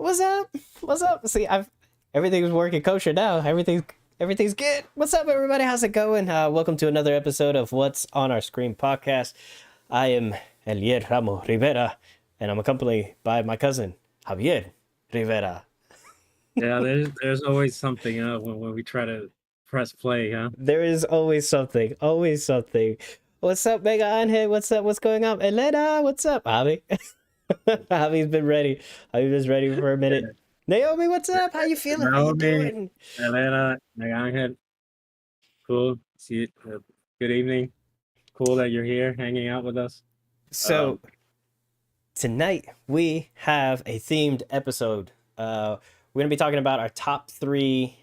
What's up? What's up? See, I've everything's working kosher now. Everything's good. What's up, everybody? How's it going? Welcome to another episode of What's on Our Screen podcast. I am Elier Ramos Rivera, and I'm accompanied by my cousin Javier Rivera. Yeah, there's always something when we try to press play, huh? There is always something. Always something. What's up, Mega Anhe? What's up? What's going on? Elena, what's up, Javi? Javi's been ready. Javi was ready for a minute. Naomi, what's up? How you feeling? How you Naomi, doing? Elena, Angel, cool. See, good evening. Cool that you're here, hanging out with us. So tonight we have a themed episode. We're gonna be talking about our top three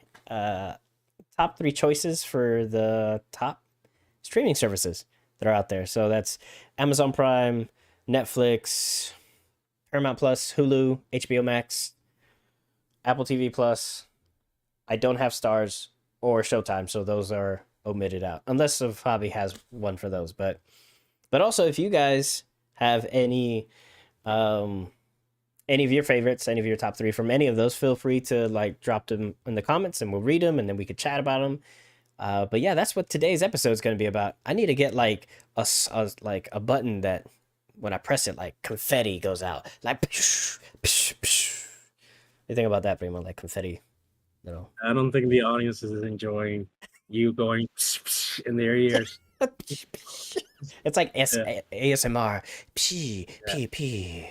choices for the top streaming services that are out there. So that's Amazon Prime, Netflix, Paramount Plus, Hulu, HBO Max, Apple TV Plus. I don't have Stars or Showtime, so those are omitted out, unless if Hobby has one for those. But also, if you guys have any of your favorites, any of your top three from any of those, feel free to like drop them in the comments, and we'll read them, and then we could chat about them. But yeah, that's what today's episode is going to be about. I need to get like a button that when I press it, like confetti goes out, like. Psh, psh, psh. What do you think about that, Primo? Like confetti, I don't think the audience is enjoying you going in their ears. It's like ASMR. P P P.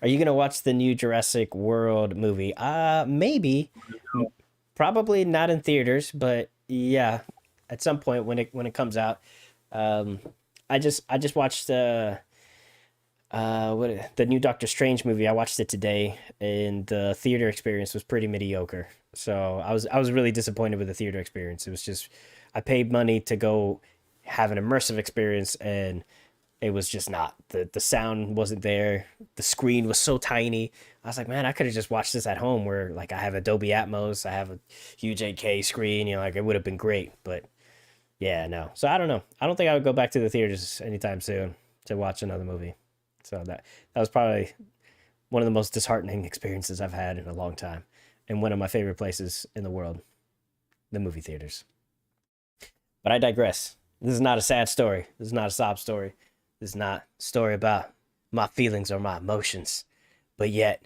Are you gonna watch the new Jurassic World movie? Maybe. Probably not in theaters, but yeah, at some point when it comes out. I just watched the new Doctor Strange movie. I watched it today, and the theater experience was pretty mediocre. So I was really disappointed with the theater experience. It was just I paid money to go have an immersive experience, and it was just not. The sound wasn't there. The screen was so tiny. I was like, man, I could have just watched this at home where like I have Adobe Atmos, I have a huge 8K screen, like it would have been great. But yeah, no. So I don't know. I don't think I would go back to the theaters anytime soon to watch another movie. So that was probably one of the most disheartening experiences I've had in a long time, and one of my favorite places in the world, the movie theaters. But I digress. This is not a sad story. This is not a sob story. This is not a story about my feelings or my emotions, but yet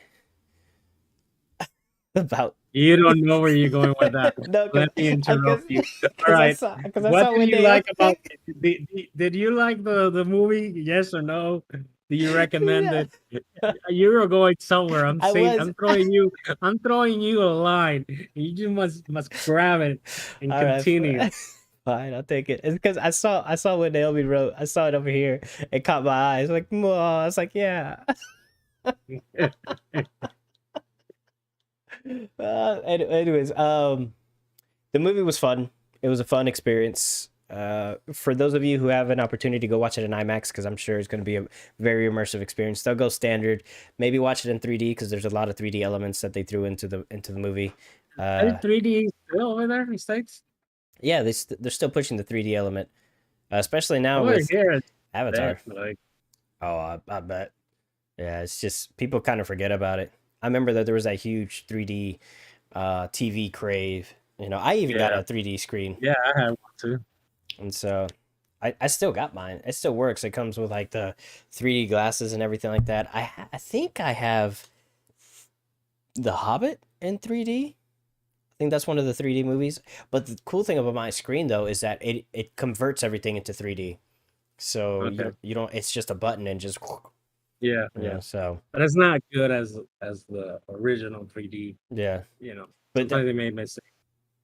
about. You don't know where you're going with that. No, Let me interrupt you. All right. What did you like about it? Did you like the movie? Yes or no? Do you recommend it? You were going somewhere. I'm throwing you a line. You just must grab it and All right, continue. fine, I'll take it. It's because I saw what Naomi wrote. I saw it over here. It caught my eyes. Like, oh, I was like, yeah. Anyways, the movie was fun. It was a fun experience. For those of you who have an opportunity to go watch it in IMAX, because I'm sure it's going to be a very immersive experience, they'll go standard. Maybe watch it in 3D because there's a lot of 3D elements that they threw into the movie. 3D still over there in the States? Yeah, they're still pushing the 3D element, especially now with Avatar. Oh, I bet. Yeah, it's just people kind of forget about it. I remember that there was that huge 3D TV crave. I even got a 3D screen. Yeah, I had one too. And so I still got mine. It still works. It comes with like the 3D glasses and everything like that. I think I have The Hobbit in 3D. I think that's one of the 3D movies. But the cool thing about my screen though is that it converts everything into 3D. So you don't. It's just a button and just. Yeah. So, but it's not good as the original 3D. Yeah. But sometimes they made mistakes.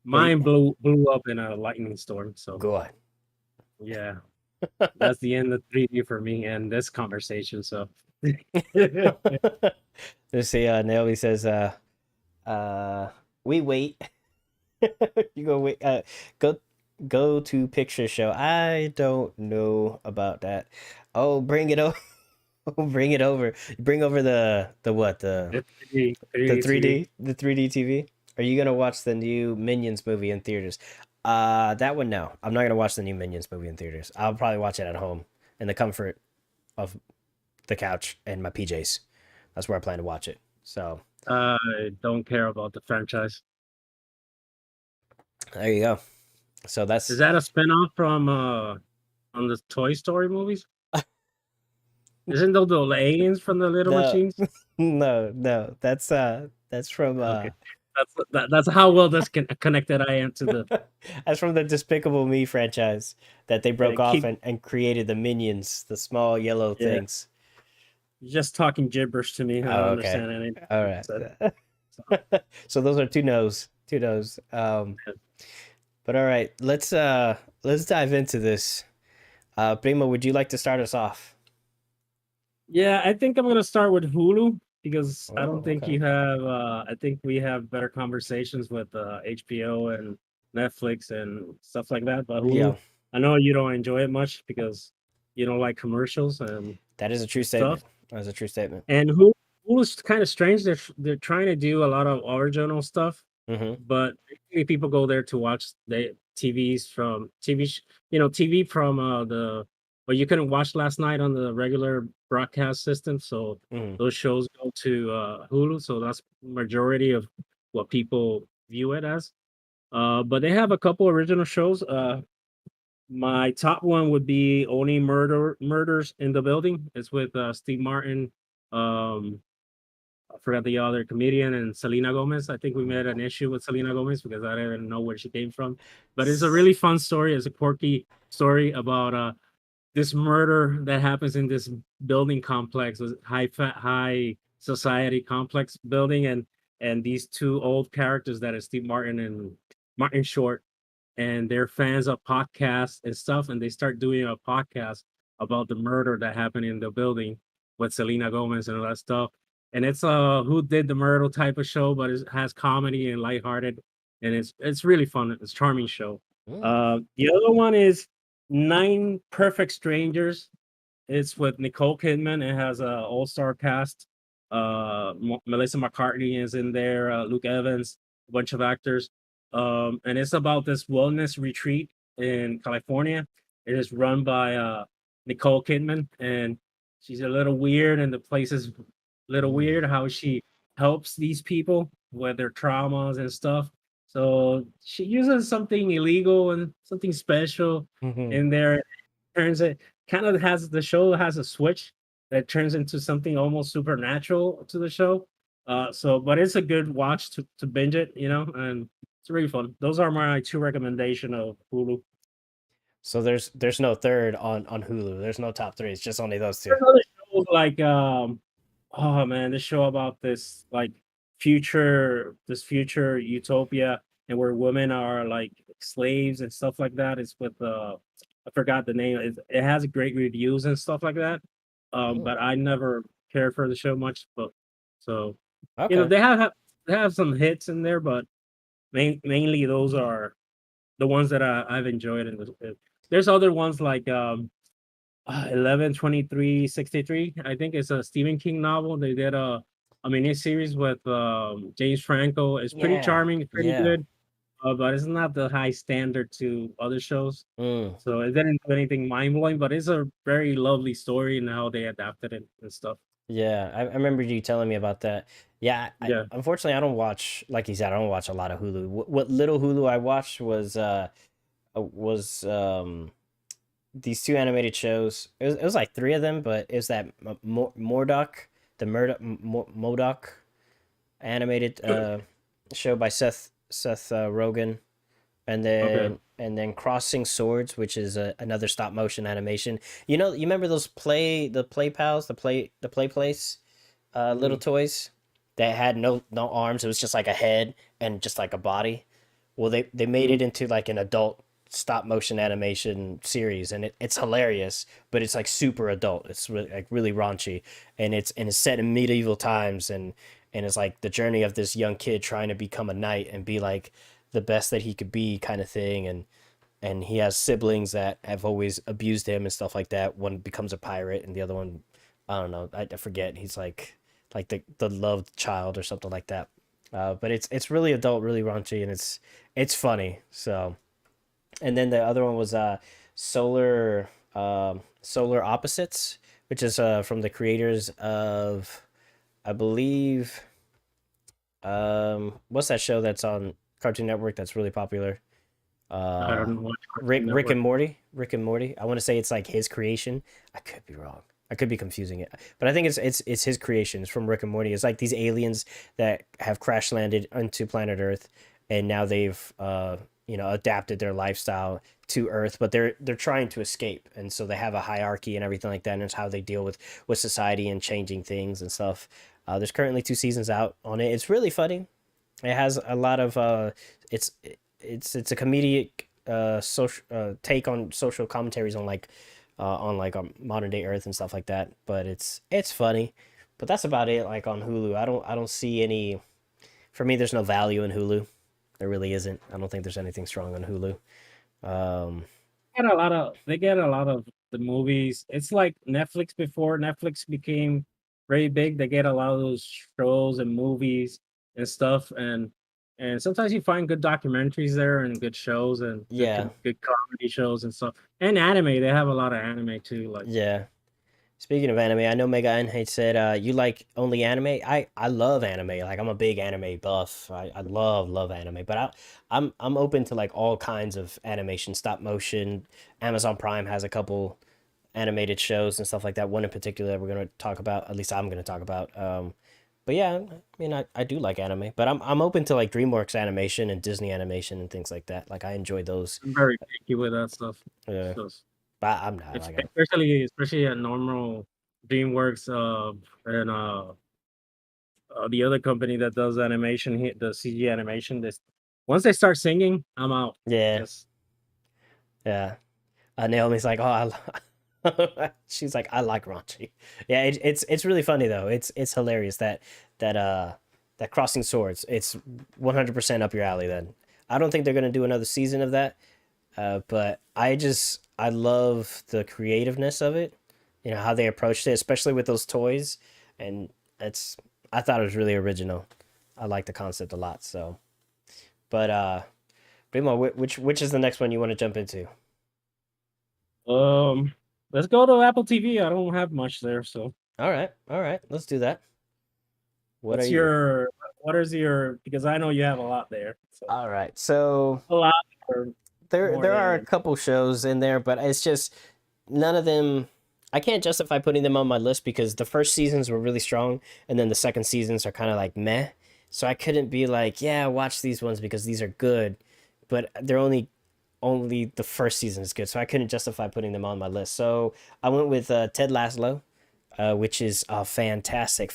Mine blew up in a lightning storm. So good. Yeah, that's the end of 3D for me and this conversation. So let's see. Naomi says, we wait. You go wait. Go to picture show. I don't know about that. Oh, bring it over. Bring it over. Bring over the what? The 3D TV. Are you gonna watch the new Minions movie in theaters? That one, no. I'm not gonna watch the new Minions movie in theaters. I'll probably watch it at home in the comfort of the couch and my PJs. That's where I plan to watch it. So I don't care about the franchise. There you go. So Is that's that a spinoff from on the Toy Story movies? Isn't those the aliens from the Little the Machines? no, that's from Okay, that's how well connected I am to the that's from the Despicable Me franchise that they broke off keep. and created the minions, the small yellow Yeah, things. you're just talking gibberish to me. I Oh, don't okay. understand anything All you right. said. So, So those are two no's. Two no's. yeah. But all right, let's dive into this. Primo, would you like to start us off? Yeah, I think I'm gonna start with Hulu because I don't Oh, think okay. you have. I think we have better conversations with HBO and Netflix and stuff like that. But Hulu, Yeah, I know you don't enjoy it much because you don't like commercials and that is a true stuff. statement. That is a true statement. And Hulu's kind of strange. They're trying to do a lot of original stuff, Mm-hmm. but basically people go there to watch the TVs from TV from the what you couldn't watch last night on the regular broadcast system. So Mm-hmm. those shows go to Hulu. So that's majority of what people view it as. But they have a couple original shows. My top one would be Only Murders in the Building. It's with Steve Martin. Um, I forgot the other comedian and Selena Gomez. I think we made an issue with Selena Gomez because I didn't know where she came from. But it's a really fun story. It's a quirky story about this murder that happens in this building complex, this high society complex building, and these two old characters that is Steve Martin and Martin Short, and they're fans of podcasts and stuff, and they start doing a podcast about the murder that happened in the building with Selena Gomez and all that stuff. And it's a who did the murder type of show, but it has comedy and lighthearted, and it's really fun. It's a charming show. Mm. The other one is Nine Perfect Strangers. It's with Nicole Kidman. It has a all-star cast. Melissa McCartney is in there. Luke Evans, a bunch of actors. And it's about this wellness retreat in California. It is run by Nicole Kidman, and she's a little weird, and the place is a little Mm. weird how she helps these people with their traumas and stuff. So she uses something illegal and something special Mm-hmm. in there, turns it kind of has the show has a switch that turns into something almost supernatural to the show. But it's a good watch to binge it, and it's really fun. Those are my two recommendation of Hulu. So there's no third on Hulu. There's no top three. It's just only those two. There's other shows like oh man, this show about this like future utopia and where women are like slaves and stuff like that. It's with I forgot the name. It has great reviews and stuff like that. Mm. But I never cared for the show much. But so Okay. they have some hits in there, but mainly those are the ones that I've enjoyed. There's other ones like 11/23/63. I think it's a Stephen King novel. They did a mini series with James Franco. It's pretty Yeah. charming, pretty Yeah. good, but it's not the high standard to other shows. Mm. So it didn't do anything mind blowing, but it's a very lovely story and how they adapted it and stuff. Yeah. I remember you telling me about that. Yeah. Yeah. Unfortunately, I don't watch, like you said, I don't watch a lot of Hulu. What little Hulu I watched was these two animated shows. It was like three of them, but it was that Murdoch, the Modoc animated show by Seth Rogen, Okay. and then Crossing Swords, which is another stop motion animation. You remember those play pals, the play place, little Mm, toys that had no arms. It was just like a head and just like a body. Well, they made mm, it into like an adult stop motion animation series, and it's hilarious, but it's like super adult. It's really raunchy, and it's set in medieval times, and it's like the journey of this young kid trying to become a knight and be like the best that he could be, kind of thing. And he has siblings that have always abused him and stuff like that. One becomes a pirate, and the other one, I don't know, I forget. He's like the loved child or something like that. But it's really adult, really raunchy, and it's funny. So, and then the other one was Solar Opposites, which is from the creators of, I believe, What's that show that's on Cartoon Network that's really popular? I Uh, don't watch Rick Cartoon Rick and Network. Morty. Rick and Morty. I want to say it's like his creation. I could be wrong. I could be confusing it, but I think it's his creation. It's from Rick and Morty. It's like these aliens that have crash landed onto planet Earth, and now they've adapted their lifestyle to Earth, but they're trying to escape, and so they have a hierarchy and everything like that, and it's how they deal with society and changing things and stuff. There's currently 2 seasons out on it. It's really funny. It has a lot of it's it's a comedic social take on social commentaries on like modern day Earth and stuff like that. But it's funny. But that's about it. Like on Hulu, I don't see any. For me, there's no value in Hulu. There really isn't. I don't think there's anything strong on Hulu. Um, They get a lot of the movies. It's like Netflix before Netflix became very big. They get a lot of those shows and movies and stuff, and sometimes you find good documentaries there and good shows and yeah, good comedy shows and stuff. And anime, they have a lot of anime too. Like yeah. Speaking of anime, I know Mega N had said you like only anime. I love anime. Like I'm a big anime buff. I love anime. But I'm open to like all kinds of animation, stop motion. Amazon Prime has a couple animated shows and stuff like that. One in particular that we're gonna talk about. At least I'm gonna talk about. But yeah, I mean I do like anime, but I'm open to like DreamWorks animation and Disney animation and things like that. Like I enjoy those. I'm very picky with that stuff. Uh, So but I'm not it's like especially a normal DreamWorks and the other company that does animation here, the CG animation, this once they start singing, I'm out. yeah, Just yeah. Naomi's like, oh, she's like, I like raunchy. Yeah, it's really funny though. It's hilarious that crossing swords. It's 100% up your alley. Then I don't think they're gonna do another season of that. But I love the creativeness of it. You know how they approached it, especially with those toys, and it's I thought it was really original. I like the concept a lot. So, but Primo, which is the next one you want to jump into? um, let's go to Apple TV. I don't have much there, so All right, let's do that. What are what's you? your what is your because I know you have a lot there. So All right, so a lot or more there there are a than couple shows in there, but it's just none of them. I can't justify putting them on my list because the first seasons were really strong, and then the second seasons are kind of like meh. So I couldn't be like, yeah, watch these ones because these are good, but they're only the first season is good. So I couldn't justify putting them on my list. So I went with Ted Lasso, which is a fantastic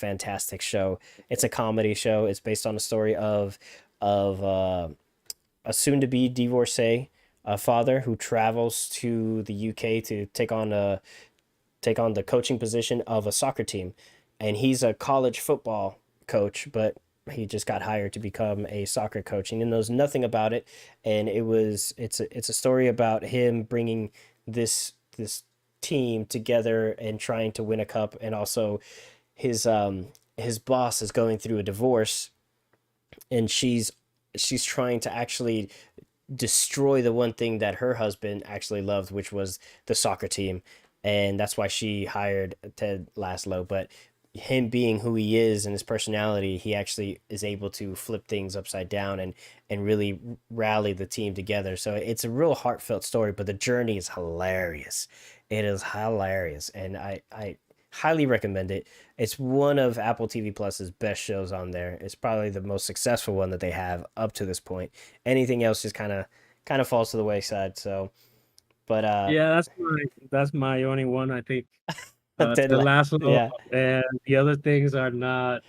show. It's a comedy show. It's based on a story of a soon-to-be divorcee father who travels to the UK to take on the coaching position of a soccer team, and he's a college football coach, but he just got hired to become a soccer coach, and he knows nothing about it. And it's a story about him bringing this team together and trying to win a cup, and also his boss is going through a divorce, and she's trying to actually destroy the one thing that her husband actually loved, which was the soccer team. And that's why she hired Ted Lasso. But him being who he is and his personality, he actually is able to flip things upside down and really rally the team together. So it's a real heartfelt story, but the journey is hilarious. It is hilarious, and I highly recommend it. It's one of Apple TV Plus's best shows on there. It's probably the most successful one that they have up to this point. Anything else just kind of falls to the wayside. So, but yeah, that's my only one. I think Ted, the last one yeah, and the other things are not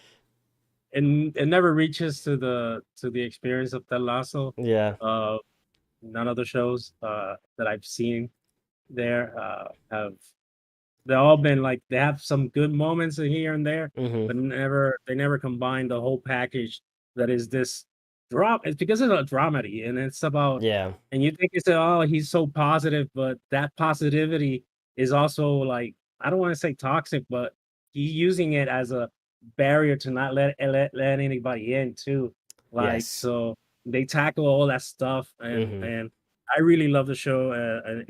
and it never reaches to the experience of Ted Lasso. yeah, Uh, none of the shows that I've seen there have they all been like they have some good moments here and there, mm-hmm, but they never combine the whole package that is this drop. It's because it's a dramedy and it's about yeah, and you think it's oh he's so positive, but that positivity is also like I don't want to say toxic, but he's using it as a barrier to not let anybody in too. Like yes, so they tackle all that stuff mm-hmm, and I really love the show. And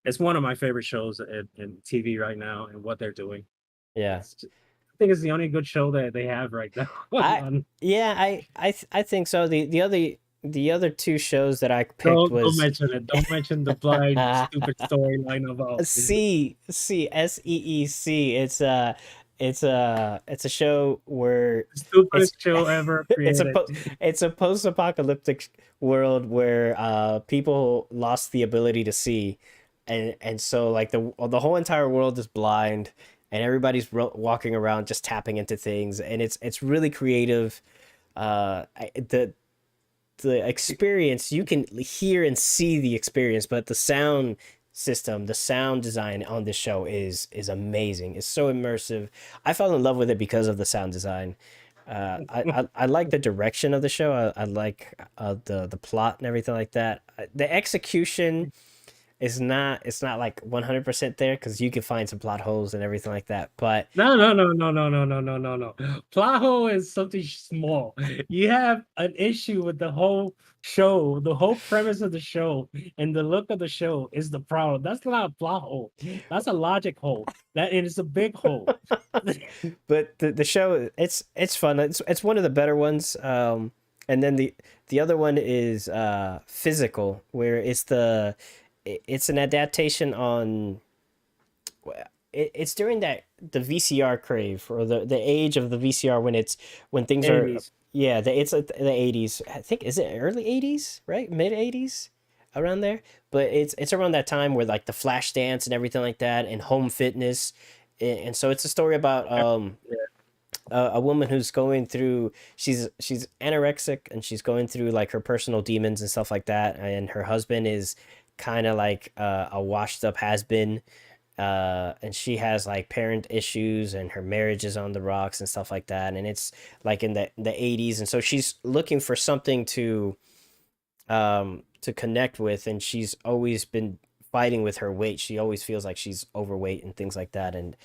it's one of my favorite shows in TV right now and what they're doing. yeah. It's just, think it's the only good show that they have right now. I yeah, I think so. The other two shows that I picked Don't was mention it. Don't mention the blind stupid storyline about CEEC. It's a show where the it's stupidest show ever it's a created. it's a post-apocalyptic world where people lost the ability to see, and so like the whole entire world is blind, and everybody's walking around just tapping into things, and it's really creative. The experience, you can hear and see the experience, but the sound system, the sound design on this show is amazing. It's so immersive. I fell in love with it because of the sound design. I like the direction of the show. I like the plot and everything like that. The execution is not, it's not like 100% there, because you can find some plot holes and everything like that. But No, no, no, no, no, no, no, no, no, no. Plot hole is something small. You have an issue with the whole show, the whole premise of the show, and the look of the show is the problem. That's not a plot hole. That's a logic hole. That it is a big hole. but the show, it's fun. It's one of the better ones. And then the other one is Physical, where it's an adaptation on, it's during the VCR crave, or the age of the VCR, when things are, 80s. yeah, it's like the 80s. I think, is it early 80s, right? Mid 80s, around there. But it's around that time where like the flash dance and everything like that, and home fitness. And so it's a story about a woman who's going through, she's anorexic, and she's going through like her personal demons and stuff like that, and her husband is kind of like a washed up has been, and she has like parent issues, and her marriage is on the rocks and stuff like that, and it's like in the 80s, and so she's looking for something to connect with, and she's always been fighting with her weight. She always feels like she's overweight and things like that, and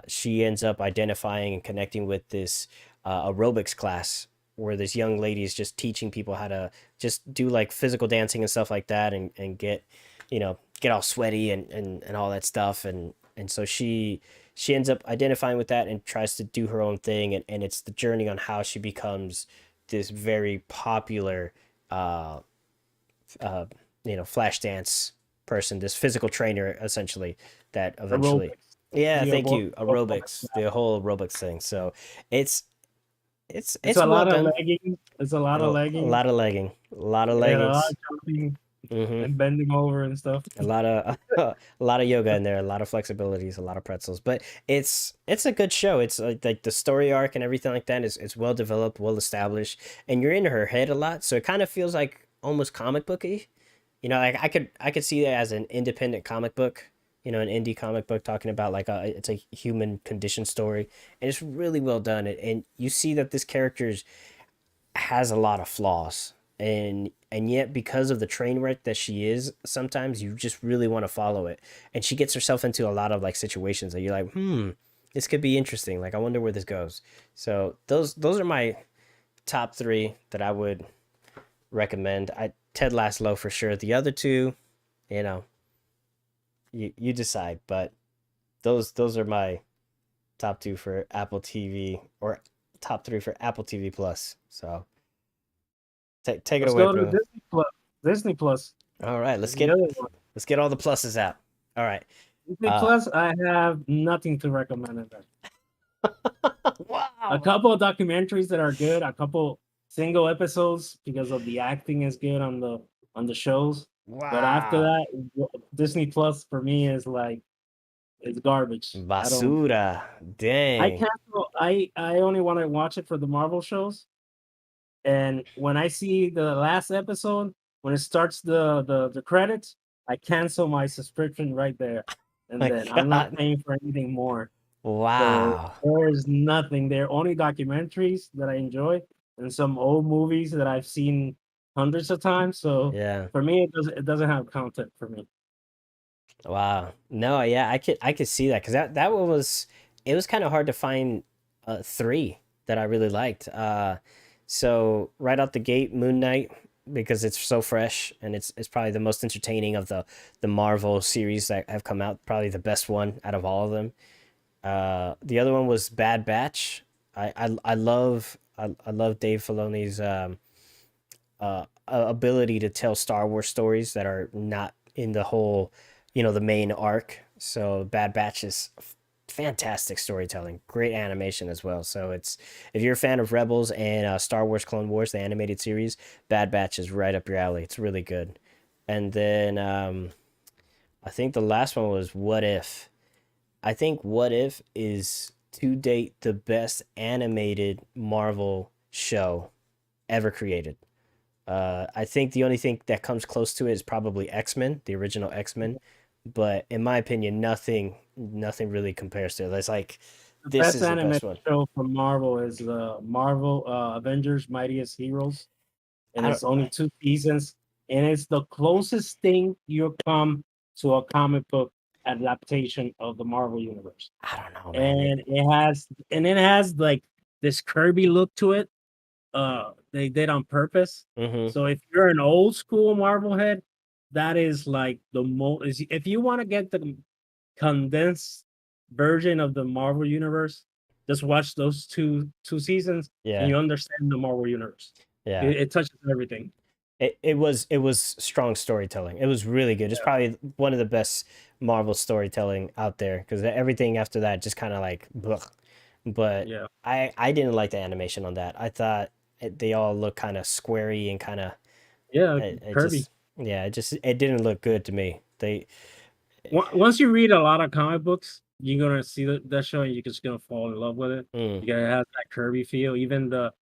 she ends up identifying and connecting with this aerobics class, where this young lady is just teaching people how to just do like physical dancing and stuff like that, and get, get all sweaty and all that stuff, and so she ends up identifying with that and tries to do her own thing, and it's the journey on how she becomes this very popular uh flash dance person, this physical trainer essentially, that eventually, Aerobics. yeah, The thank abo- you, aerobics, the whole aerobics thing. So it's It's it's a well lot of done. leggings. It's a lot of A leggings lot of legging, a lot of and a lot of leggings. jumping Hmm. and bending over and stuff. A lot of a lot of yoga in there, a lot of flexibilities, a lot of pretzels. But it's a good show. It's like the story arc and everything like that is well developed, well established, and you're in her head a lot, so it kind of feels like almost comic booky. Like I could see that as an independent comic book, an indie comic book, talking about like it's a human condition story, and it's really well done. And you see that this character's has a lot of flaws, and yet, because of the train wreck that she is, sometimes you just really want to follow it, and she gets herself into a lot of like situations that you're like, this could be interesting, like I wonder where this goes. So those are my top three that I would recommend. Ted Lasso for sure. The other two, you know you decide, but those are my top two for Apple TV, or top three for Apple TV Plus. So take it Let's away, go to bro. Disney Plus. Disney Plus All right, is the other one. let's get all the pluses out. All right. Disney Uh, Plus, I have nothing to recommend in there. A wow. couple of documentaries that are good, a couple single episodes because of the acting is good on the shows. But after Wow. that, Disney Plus for me is like it's garbage. I don't. Basura. I Dang. can't. I only want to watch it for the Marvel shows. And when I see the last episode, when it starts the credits, I cancel my subscription right there, and My then I'm not God. paying for anything more. So Wow. there's nothing there. Only documentaries that I enjoy and some old movies that I've seen hundreds of times. So Yeah. for me, it doesn't have content for me. Wow. No, yeah, I could see that, because that one was, it was kind of hard to find three that I really liked. So right out the gate, Moon Knight, because it's so fresh, and it's probably the most entertaining of the Marvel series that have come out, probably the best one out of all of them. The other one was Bad Batch. I love Dave Filoni's ability to tell Star Wars stories that are not in the whole, the main arc. So Bad Batch is fantastic storytelling, great animation as well. So it's if you're a fan of Rebels and Star Wars Clone Wars, the animated series, Bad Batch is right up your alley. It's really good. And then I think the last one was What If. I think What If is to date the best animated Marvel show ever created. I think the only thing that comes close to it is probably X Men, the original X Men, but in my opinion, nothing really compares to it. It's like The this best is the best animated one. show from Marvel is the Marvel Avengers Mightiest Heroes, and I don't it's only 2 seasons, and it's the closest thing you come to a comic book adaptation of the Marvel universe. I don't know, man. And it has like this Kirby look to it. They did on purpose. Mm-hmm. So if you're an old school Marvel head, that is like the most. If you want to get the condensed version of the Marvel universe, just watch those two seasons and Yeah, you understand the Marvel universe. yeah. It touches everything. It was strong storytelling. It was really good. It's probably one of the best Marvel storytelling out there because everything after that just kind of like, blech. But Yeah, I didn't like the animation on that. I thought they all look kind of squarey and kind of yeah, it Kirby. just yeah it didn't look good to me. They Once you read a lot of comic books, you're gonna see that show and you're just gonna fall in love with it. mm, You gotta have that Kirby feel. Even the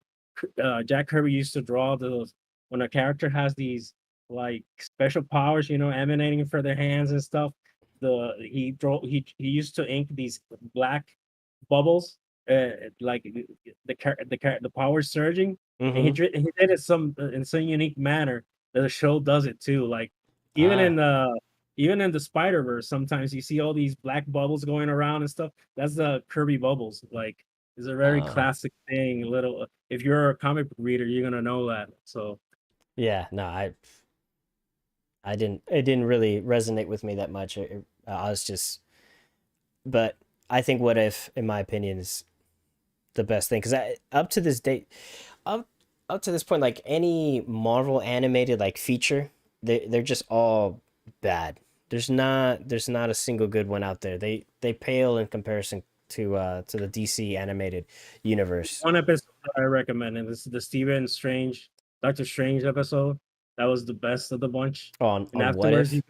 Jack Kirby used to draw those when a character has these like special powers, emanating from their hands and stuff. He used to ink these black bubbles, like the power surging, and mm-hmm. he did it in some unique manner that the show does it too. Like even in Ah, the even in the Spider-Verse, sometimes you see all these black bubbles going around and stuff. That's the Kirby bubbles. Like, it's a very ah. classic thing. Little, if you're a comic book reader, you're gonna know that. So Yeah, no, I didn't it didn't really resonate with me that much. I was just but I think What If in my opinion is the best thing cuz up to this date up up to this point like any Marvel animated like feature, they're just all bad. There's not a single good one out there. They pale in comparison to the DC animated universe. one episode that I recommend, and this is the Stephen Strange, Doctor Strange episode. That was the best of the bunch. And On What afterwards, If.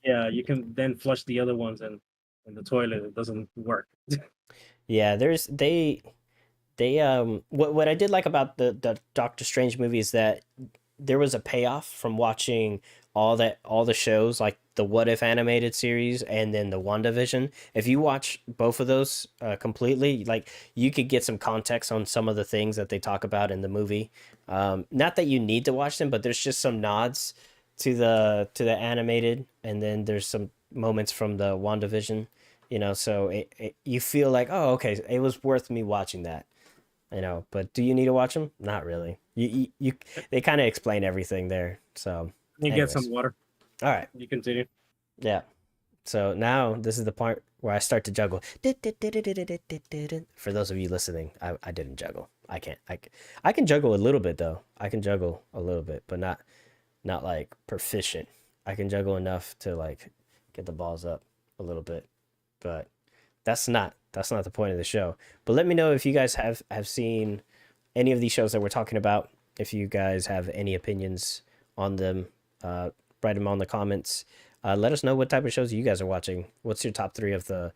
yeah, you can then flush the other ones in the toilet. It doesn't work. Yeah, there's they what I did like about the Doctor Strange movie is that there was a payoff from watching all the shows like the What If animated series and then the WandaVision. If you watch both of those completely, like you could get some context on some of the things that they talk about in the movie. Not that you need to watch them, but there's just some nods to the animated, and then there's some moments from the WandaVision. So you feel like, oh, okay, it was worth me watching that. But do you need to watch them? Not really. You they kind of explain everything there. So, You get some anyways, water. all right, You continue. yeah. So now this is the part where I start to juggle. For those of you listening, I didn't juggle. I can't. I can juggle a little bit though. I can juggle a little bit, but not like proficient. I can juggle enough to like get the balls up a little bit, but that's not the point of the show. But let me know if you guys have seen any of these shows that we're talking about. If you guys have any opinions on them, write them on the comments. Let us know what type of shows you guys are watching. What's your top three of the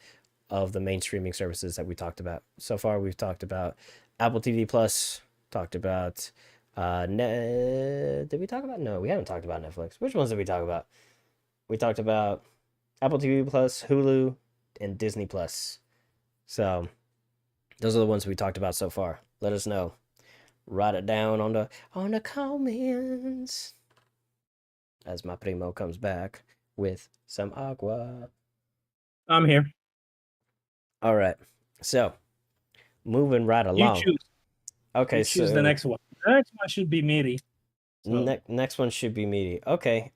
main streaming services that we talked about so far? We've talked about Apple TV Plus. Talked about. Did we talk about? No, we haven't talked about Netflix. Which ones did we talk about? We talked about Apple TV Plus, Hulu, and Disney Plus. So those are the ones we talked about so far. Let us know. Write it down on the comments as my primo comes back with some agua. I'm here. All right. So moving right You along. choose. Okay, You choose the so next one. The next one should be meaty. So next one should be meaty. Okay.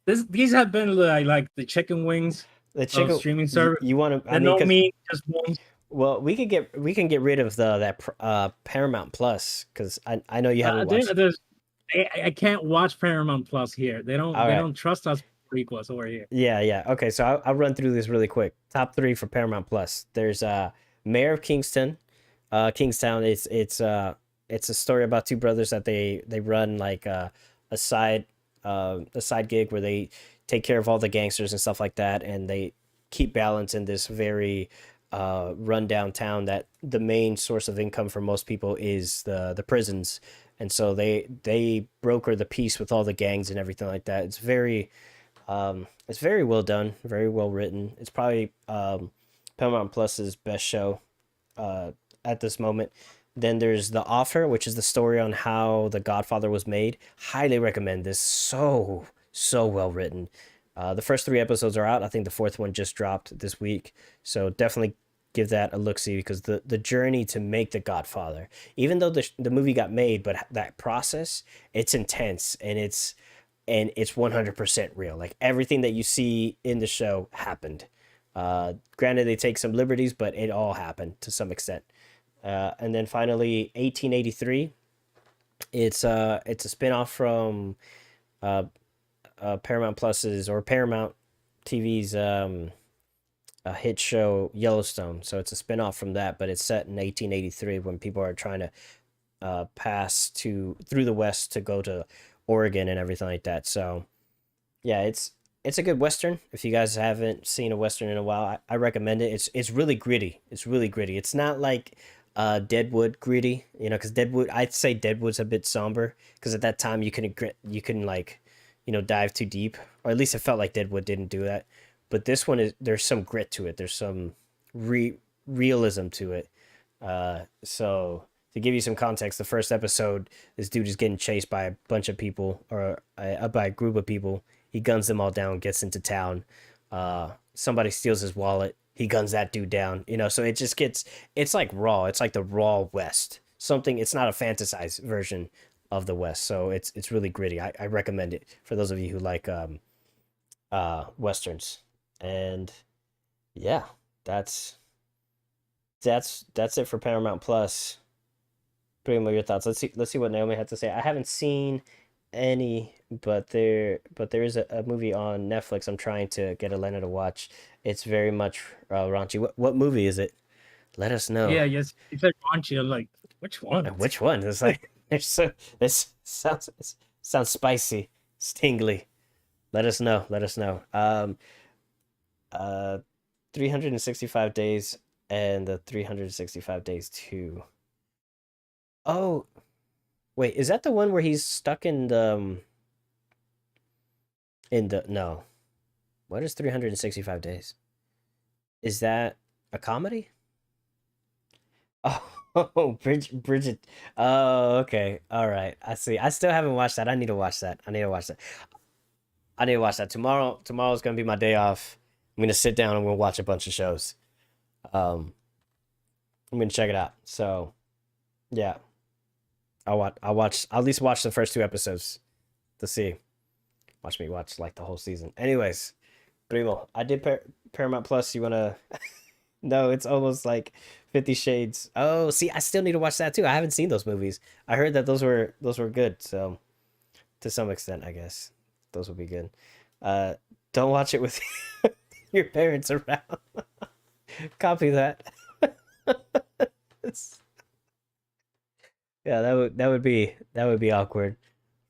these have been like the chicken wings The of chicken. streaming service You want to? I that mean, know because me just once. well, we can get rid of that Paramount Plus because I know you haven't watched. There's I can't watch Paramount Plus here. All They right. don't trust us for prequels over here. Yeah, yeah. Okay, so I'll run through this really quick. Top three for Paramount Plus. There's Mayor of Kingston. Kingstown. It's a story about two brothers that they run like a side a side gig where they take care of all the gangsters and stuff like that, and they keep balance in this very rundown town that the main source of income for most people is the prisons, and so they broker the peace with all the gangs and everything like that. It's very well done, very well written. It's probably Paramount Plus's best show uh, at this moment. Then there's The Offer, which is the story on how The Godfather was made. Highly recommend this. So well written. The first three episodes are out. I think the fourth one just dropped this week. So definitely give that a look see because the journey to make The Godfather, even though the movie got made, but that process, it's intense and it's 100% real. Like everything that you see in the show happened. Granted, they take some liberties, but it all happened to some extent. And then finally, 1883. It's a spinoff from uh, Paramount Plus's or Paramount TV's a hit show Yellowstone. So it's a spinoff from that, but it's set in 1883 when people are trying to pass to through the West to go to Oregon and everything like that. So yeah, it's a good western. If you guys haven't seen a western in a while, I recommend it. It's really gritty. It's really gritty. It's not like Deadwood gritty, you know, because Deadwood, I'd say Deadwood's a bit somber because at that time you couldn't like, you know, dive too deep, or at least it felt like Deadwood didn't do that. But this one is there's some grit to it. There's some realism to it. So to give you some context, the first episode, this dude is getting chased by a bunch of people or by a group of people. He guns them all down, gets into town. Somebody steals his wallet. He guns that dude down. You know, so it just gets it's like raw. It's like the raw West. Something. It's not a fantasized version of the West. So it's really gritty. I recommend it for those of you who like westerns. And yeah, that's that's it for Paramount Plus. Pretty much your thoughts. Let's see what Naomi had to say. I haven't seen any, but there is a movie on Netflix I'm trying to get Elena to watch. It's very much raunchy. What movie is it? Let us know. Yeah, yes. It's like raunchy. I'm like, which one? Which one? It's like there's so this sounds spicy, stingly. Let us know. Let us know. Uh 365 days and the 365 days 2. Oh, wait, is that the one where he's stuck in the no. What is 365 days? Is that a comedy? Oh, Bridget. Oh, okay. All right. I see. I still haven't watched that. I need to watch that. I need to watch that. I need to watch that. Tomorrow's gonna be my day off. I'm gonna sit down and we'll watch a bunch of shows. Um, I'm gonna check it out. So yeah, I'll watch. I'll at least watch the first two episodes to see. Watch me watch like the whole season. Anyways, Primo, I did Paramount Plus. You wanna? No, it's almost like 50 Shades. Oh, see, I still need to watch that too. I haven't seen those movies. I heard that those were good. So to some extent, I guess those would be good. Uh, don't watch it with your parents around. Copy that. Yeah, that would be awkward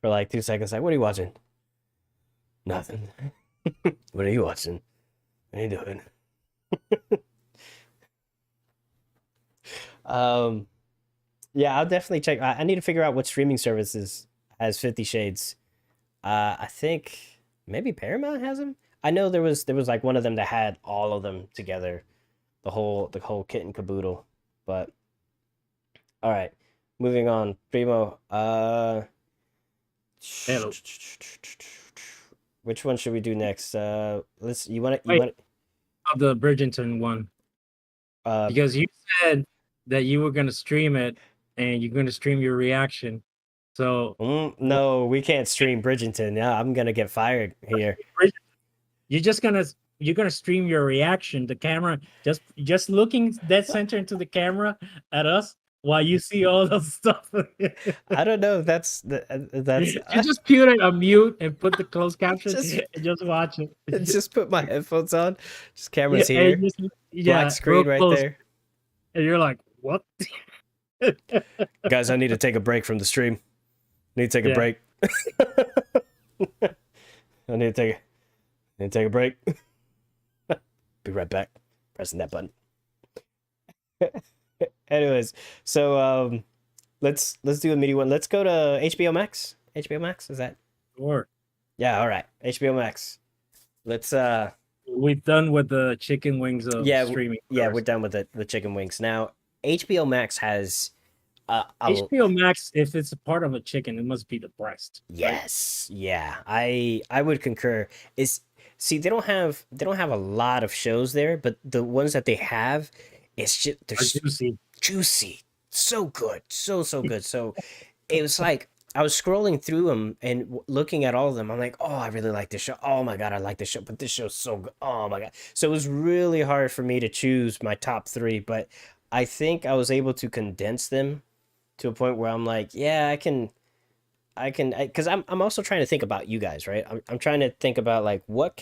for like 2 seconds. Like, what are you watching? Nothing. What are you watching? What are you doing? Um, yeah, I'll definitely check. I need to figure out what streaming services has 50 Shades. I think maybe Paramount has them. I know there was like one of them that had all of them together, the whole kit and caboodle. But all right, moving on. Primo, Hello. which one should we do next? Let's you Wait, want of the Bridgerton one. uh Because you said that you were gonna stream it and you're gonna stream your reaction. So no, we can't stream Bridgerton. Yeah, I'm gonna get fired here. you're just gonna you're gonna stream your reaction. The camera just looking dead center into the camera at us while you see all those stuff. I don't know. That's You just put it on mute and put the closed caption just and just watch it. just put my headphones on. Just Yeah, cameras and here, just black yeah, real screen right close, there. and you're like, what? Guys, I need to take a break from the stream. Need to take a Yeah. break. I need to take a break. Be right back. Pressing that button. Anyways, so let's do a mini one. Let's go to HBO Max. HBO Max, is that? Sure. Yeah, all right. HBO Max. Let's We're done with the chicken wings of streaming. yeah, we're done with the chicken wings. Now, HBO Max has HBO Max, if it's a part of a chicken, it must be the breast. Yes. Right? Yeah. I would concur. Is see they don't have a lot of shows there, but the ones that they have, it's just they're juicy. So good. So good. So it was like I was scrolling through them and looking at all of them. I'm like, oh, I really like this show. Oh my god, I like this show. But this show's so good. Oh my god. So it was really hard for me to choose my top three, but I think I was able to condense them to a point where I'm like, yeah, because I'm also trying to think about you guys, right? I'm trying to think about like what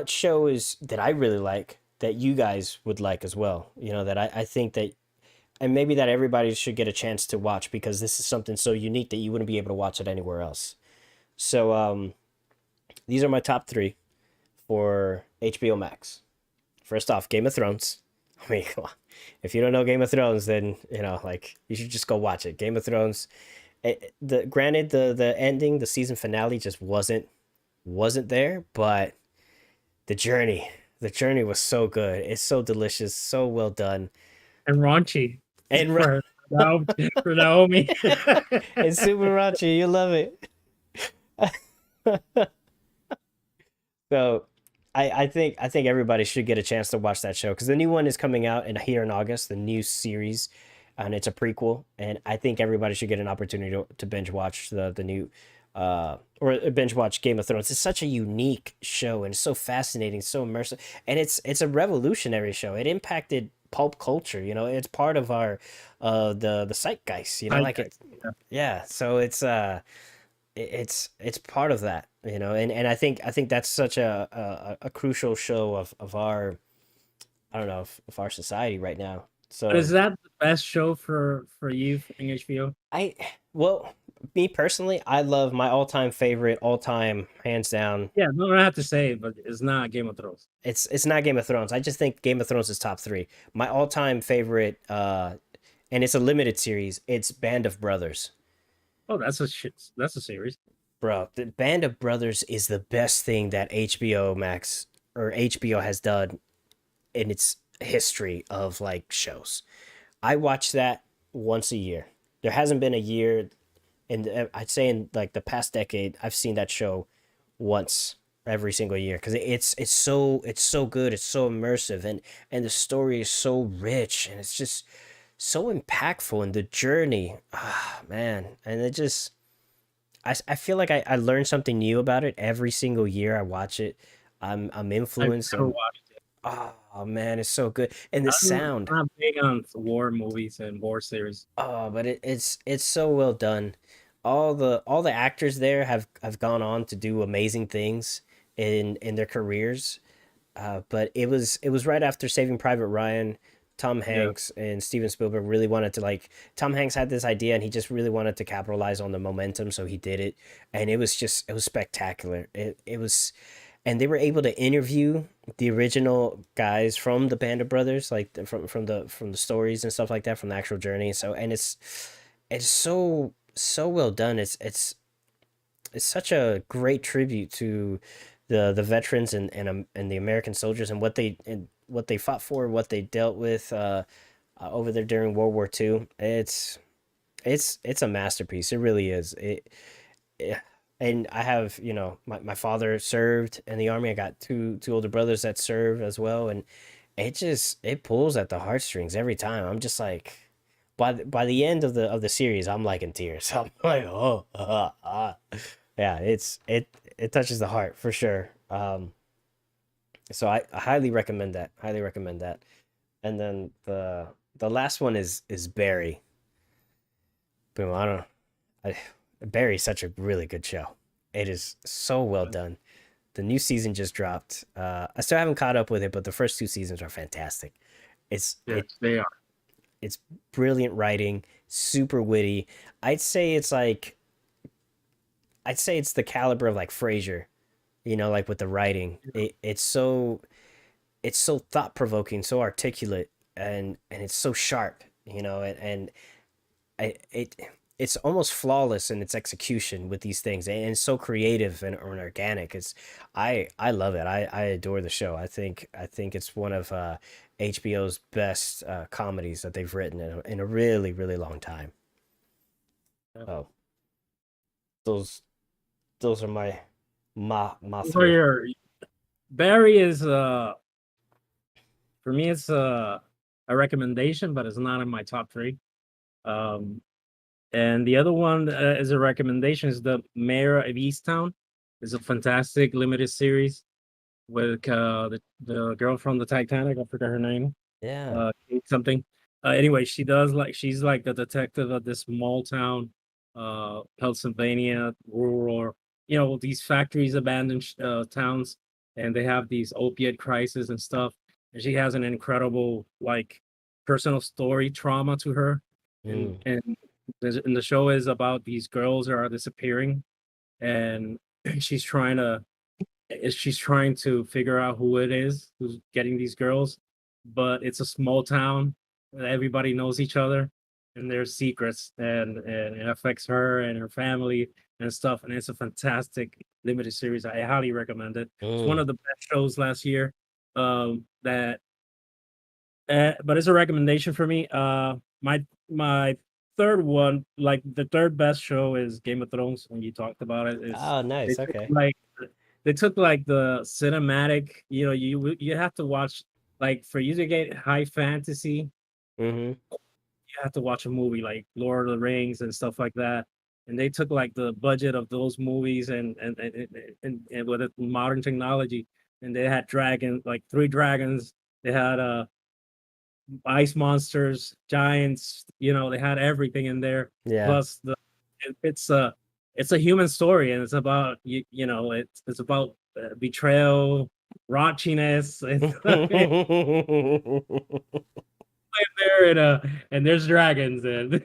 show is that I really like that you guys would like as well. You know, that I think that, and maybe that everybody should get a chance to watch because this is something so unique that you wouldn't be able to watch it anywhere else. So these are my top three for HBO Max. First off, Game of Thrones. I mean, come on. If you don't know Game of Thrones, then you know, like, you should just go watch it. Game of Thrones. Granted, the ending, the season finale, just wasn't there, but the journey was so good. It's so delicious, so well done, and raunchy, and for Naomi. It's super raunchy. You love it. So I think everybody should get a chance to watch that show because the new one is coming out here in August, the new series, and it's a prequel. And I think everybody should get an opportunity to binge watch the new or binge watch Game of Thrones. It's such a unique show and it's so fascinating, so immersive, and it's a revolutionary show. It impacted pulp culture. You know, it's part of our the zeitgeist. You know, like it. Yeah. So it's part of that, you know, and I think that's such a crucial show of our, I don't know, of our society right now. So but is that the best show for you in HBO? Well, me personally, I love my all-time favorite, all-time hands down. Yeah, no, I have to say, but it's not Game of Thrones. It's not Game of Thrones. I just think Game of Thrones is top three. My all-time favorite, and it's a limited series. It's Band of Brothers. Oh, that's a series. Bro, the Band of Brothers is the best thing that HBO Max or HBO has done in its history of like shows. I watch that once a year. There hasn't been a year I'd say in like the past decade I've seen that show once every single year because it's so good, it's so immersive, and the story is so rich and it's just so impactful in the journey. Ah, man, and it just I feel like I learn something new about it every single year I watch it. I'm influenced. I've never watched it. Oh man, it's so good, and the sound. I'm not big on war movies and war series. Oh, but it's so well done. All the actors there have gone on to do amazing things in their careers. But it was right after Saving Private Ryan. Tom Hanks and Steven Spielberg really wanted to, like, Tom Hanks had this idea and he just really wanted to capitalize on the momentum, so he did it, and it was spectacular. It was, and they were able to interview the original guys from the Band of Brothers, like from the stories and stuff like that, from the actual journey. So, and it's so well done. It's such a great tribute to the veterans and the American soldiers and what they fought for, what they dealt with over there during World War II. It's a masterpiece. It really is. Yeah. And I have, you know, my father served in the army. I got two older brothers that serve as well, and it pulls at the heartstrings every time. I'm just like, by the end of the series, I'm like in tears. I'm like, yeah, it touches the heart for sure. So I highly recommend that. Highly recommend that. And then the last one is Barry. Boom. I don't know. I, Barry's such a really good show. It is so well done. The new season just dropped. I still haven't caught up with it, but the first two seasons are fantastic. It's Yes, it they are. it's brilliant writing, super witty. I'd say it's like I'd say it's the caliber of like Frasier, like with the writing. It's so thought provoking, so articulate, and it's so sharp, and I, it it's almost flawless in its execution with these things, and it's so creative and organic. I love it. I adore the show. I think it's one of HBO's best comedies that they've written in a really really long time. Yeah. Oh, those those are my For three. your Barry is for me it's a recommendation, but it's not in my top three. Um, and the other one is a recommendation is the Mayor of Easttown. It's a fantastic limited series with the girl from the Titanic. I forgot her name. Yeah. Kate something. Anyway, she's like the detective of this small town, Pennsylvania, rural, these factories, abandoned towns, and they have these opiate crisis and stuff. And she has an incredible like personal story trauma to her, Mm, and the show is about these girls that are disappearing, and she's trying to she's trying to figure out who it is who's getting these girls, but it's a small town. Everybody knows each other, and there's secrets, and it affects her and her family and stuff. And it's a fantastic limited series. I highly recommend it. It's one mm. of the best shows last year. That but it's a recommendation for me. My third one, like the third best show, is Game of Thrones. When you talked about it, is Oh, they nice. took Okay. like they took like the cinematic. You have to watch, like, for you to get high fantasy, Mm-hmm. you have to watch a movie like Lord of the Rings and stuff like that. And they took like the budget of those movies and with modern technology, and they had dragons, like three dragons. They had ice monsters, giants, they had everything in there. Yeah. Plus it's a human story, and it's about it's about betrayal, raunchiness, and there, and there's dragons and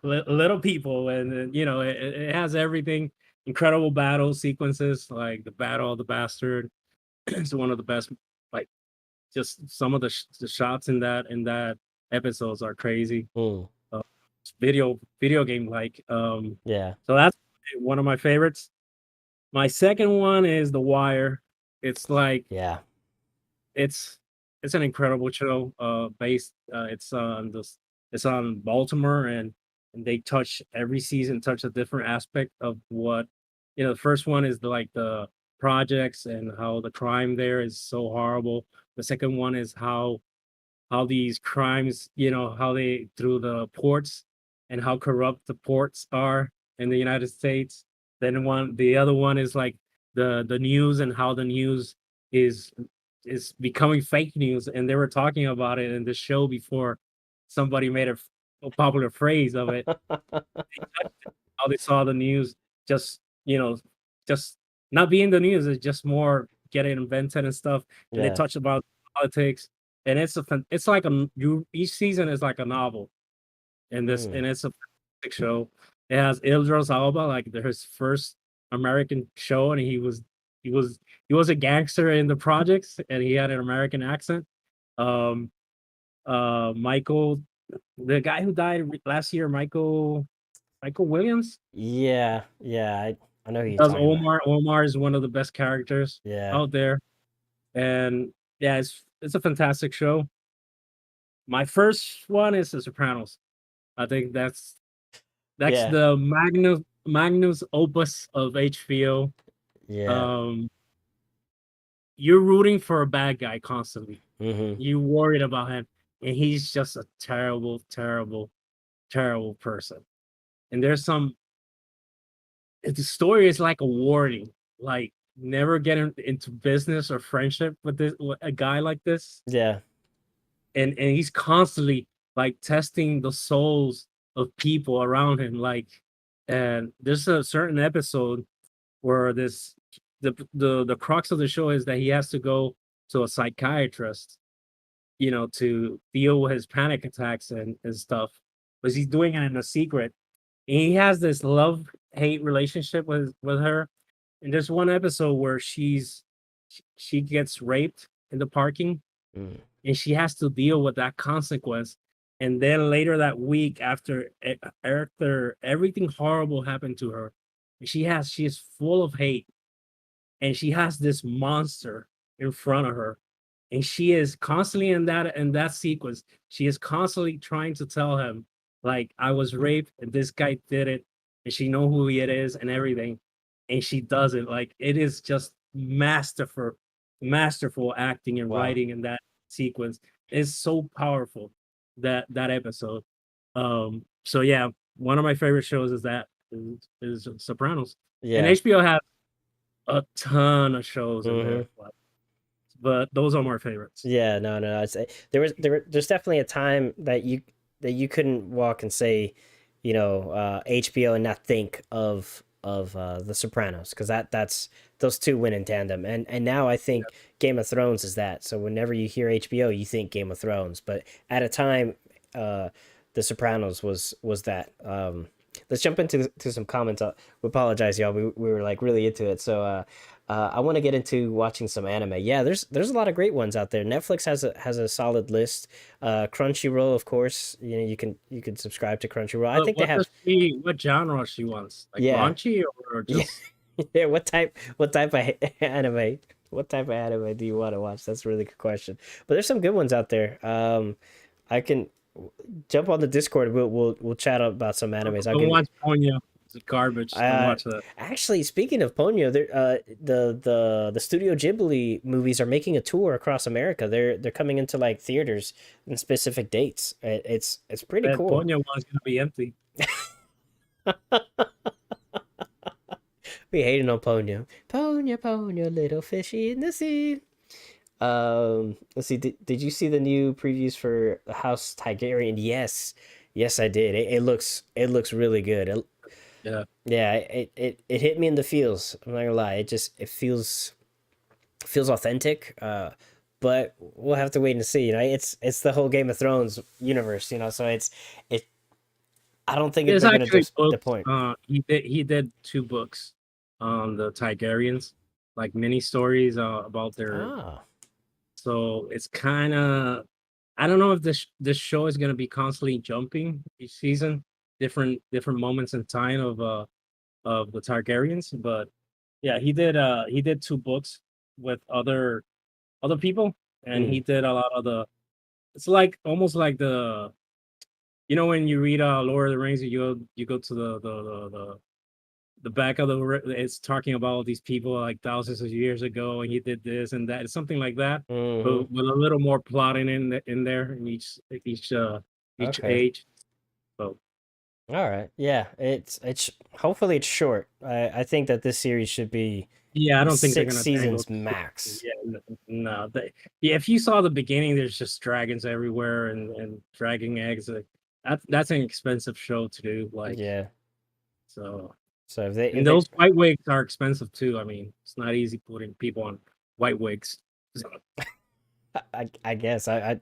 little people, and it has everything. Incredible battle sequences, like the Battle of the Bastard. It's one of the best, like, just some of the shots in that episodes are crazy. Mm, Uh, video game like. yeah. So that's one of my favorites. My second one is The Wire. It's like Yeah. it's it's an incredible show. Based it's on Baltimore, and they touch every season touch a different aspect of what. The first one is the projects and how the crime there is so horrible. The second one is how these crimes, how they through the ports, and how corrupt the ports are in the United States. Then the other one is like the news, and how the news is is becoming fake news. And they were talking about it in the show before somebody made a popular phrase of it. How they saw the news, just just not being the news, is just more getting invented and stuff. And they Yeah. touch about politics, and it's like each season is like a novel, Mm, and it's a fantastic show. It has Idris Elba, like his first American show, and he was a gangster in the projects, and he had an American accent. Um, Michael, the guy who died last year, Michael Williams, yeah. Yeah. I know who you're does talking about. Omar. Omar is one of the best characters Yeah. out there, and yeah, it's a fantastic show. My first one is The Sopranos. I think that's Yeah. the magnus opus of HBO. Yeah. Um, you're rooting for a bad guy constantly. Mm-hmm. You worried about him, and he's just a terrible, terrible, terrible person. And the story is like a warning, like never get into business or friendship with a guy like this, Yeah. and he's constantly like testing the souls of people around him. Like, and there's a certain episode where the crux of the show is that he has to go to a psychiatrist, to deal with his panic attacks and stuff. But he's doing it in a secret. And he has this love-hate relationship with her. And there's one episode where she gets raped in the parking, Mm. and she has to deal with that consequence. And then later that week, after everything horrible happened to her, she is full of hate, and she has this monster in front of her, and she is constantly in that sequence, she is constantly trying to tell him, like, I was raped and this guy did it, and she know who it is and everything, and she does it. Like, it is just masterful acting and Wow. writing in that sequence. It's so powerful, that episode. So yeah, one of my favorite shows is Sopranos. And Yeah. HBO has a ton of shows in Hmm. there, but those are my favorites. Yeah, no. There's definitely a time that you couldn't walk and say, HBO and not think of The Sopranos, because that's those two win in tandem. And now I Yeah. think Game of Thrones is that. So whenever you hear HBO, you think Game of Thrones. But at a time, uh, The Sopranos was that. Let's jump into some comments. We apologize, y'all. We were like really into it. So I want to get into watching some anime. Yeah, there's a lot of great ones out there. Netflix has a solid list. Crunchyroll, of course. You can subscribe to Crunchyroll. I think they have. What genre she wants? Like Yeah, raunchy or yeah, just yeah. What type of anime? What type of anime do you want to watch? That's a really good question. But there's some good ones out there. I can jump on the Discord. We'll chat about some animes. I don't can. watch Ponyo. It's garbage. Don't Uh, watch that. Actually, speaking of Ponyo, the Studio Ghibli movies are making a tour across America. They're coming into like theaters in specific dates. It's pretty That cool. Ponyo one's gonna be empty. We hating on Ponyo. Ponyo, little fishy in the sea. Let's see. Did you see the new previews for the House Tigerian? Yes, I did. It looks really good. Yeah. Yeah, it hit me in the feels. I'm not gonna lie. It feels authentic. But we'll have to wait and see. It's the whole Game of Thrones universe. So it. I don't think There's they're gonna actually books. disappoint. He did 2 books on the Tigerians, like mini stories about their. Ah. So it's kind of, I don't know if this show is gonna be constantly jumping each season, different moments in time of the Targaryens. But yeah, he did 2 books with other people, and he Mm. did a lot of the. It's like almost like when you read Lord of the Rings, you go to the back of it's talking about all these people like thousands of years ago, and he did this and that. It's something like that, Hmm. but with a little more plotting in there in each Okay. age. So All right. Yeah. It's hopefully it's short. I think that this series should be yeah, I don't think they're six gonna tangle. seasons max. Yeah, no, yeah. If you saw the beginning, there's just dragons everywhere and dragging eggs. Like, that's an expensive show to do. Like, Yeah. so, So if they and if they those white wigs are expensive too. I mean, it's not easy putting people on white wigs. So, I guess I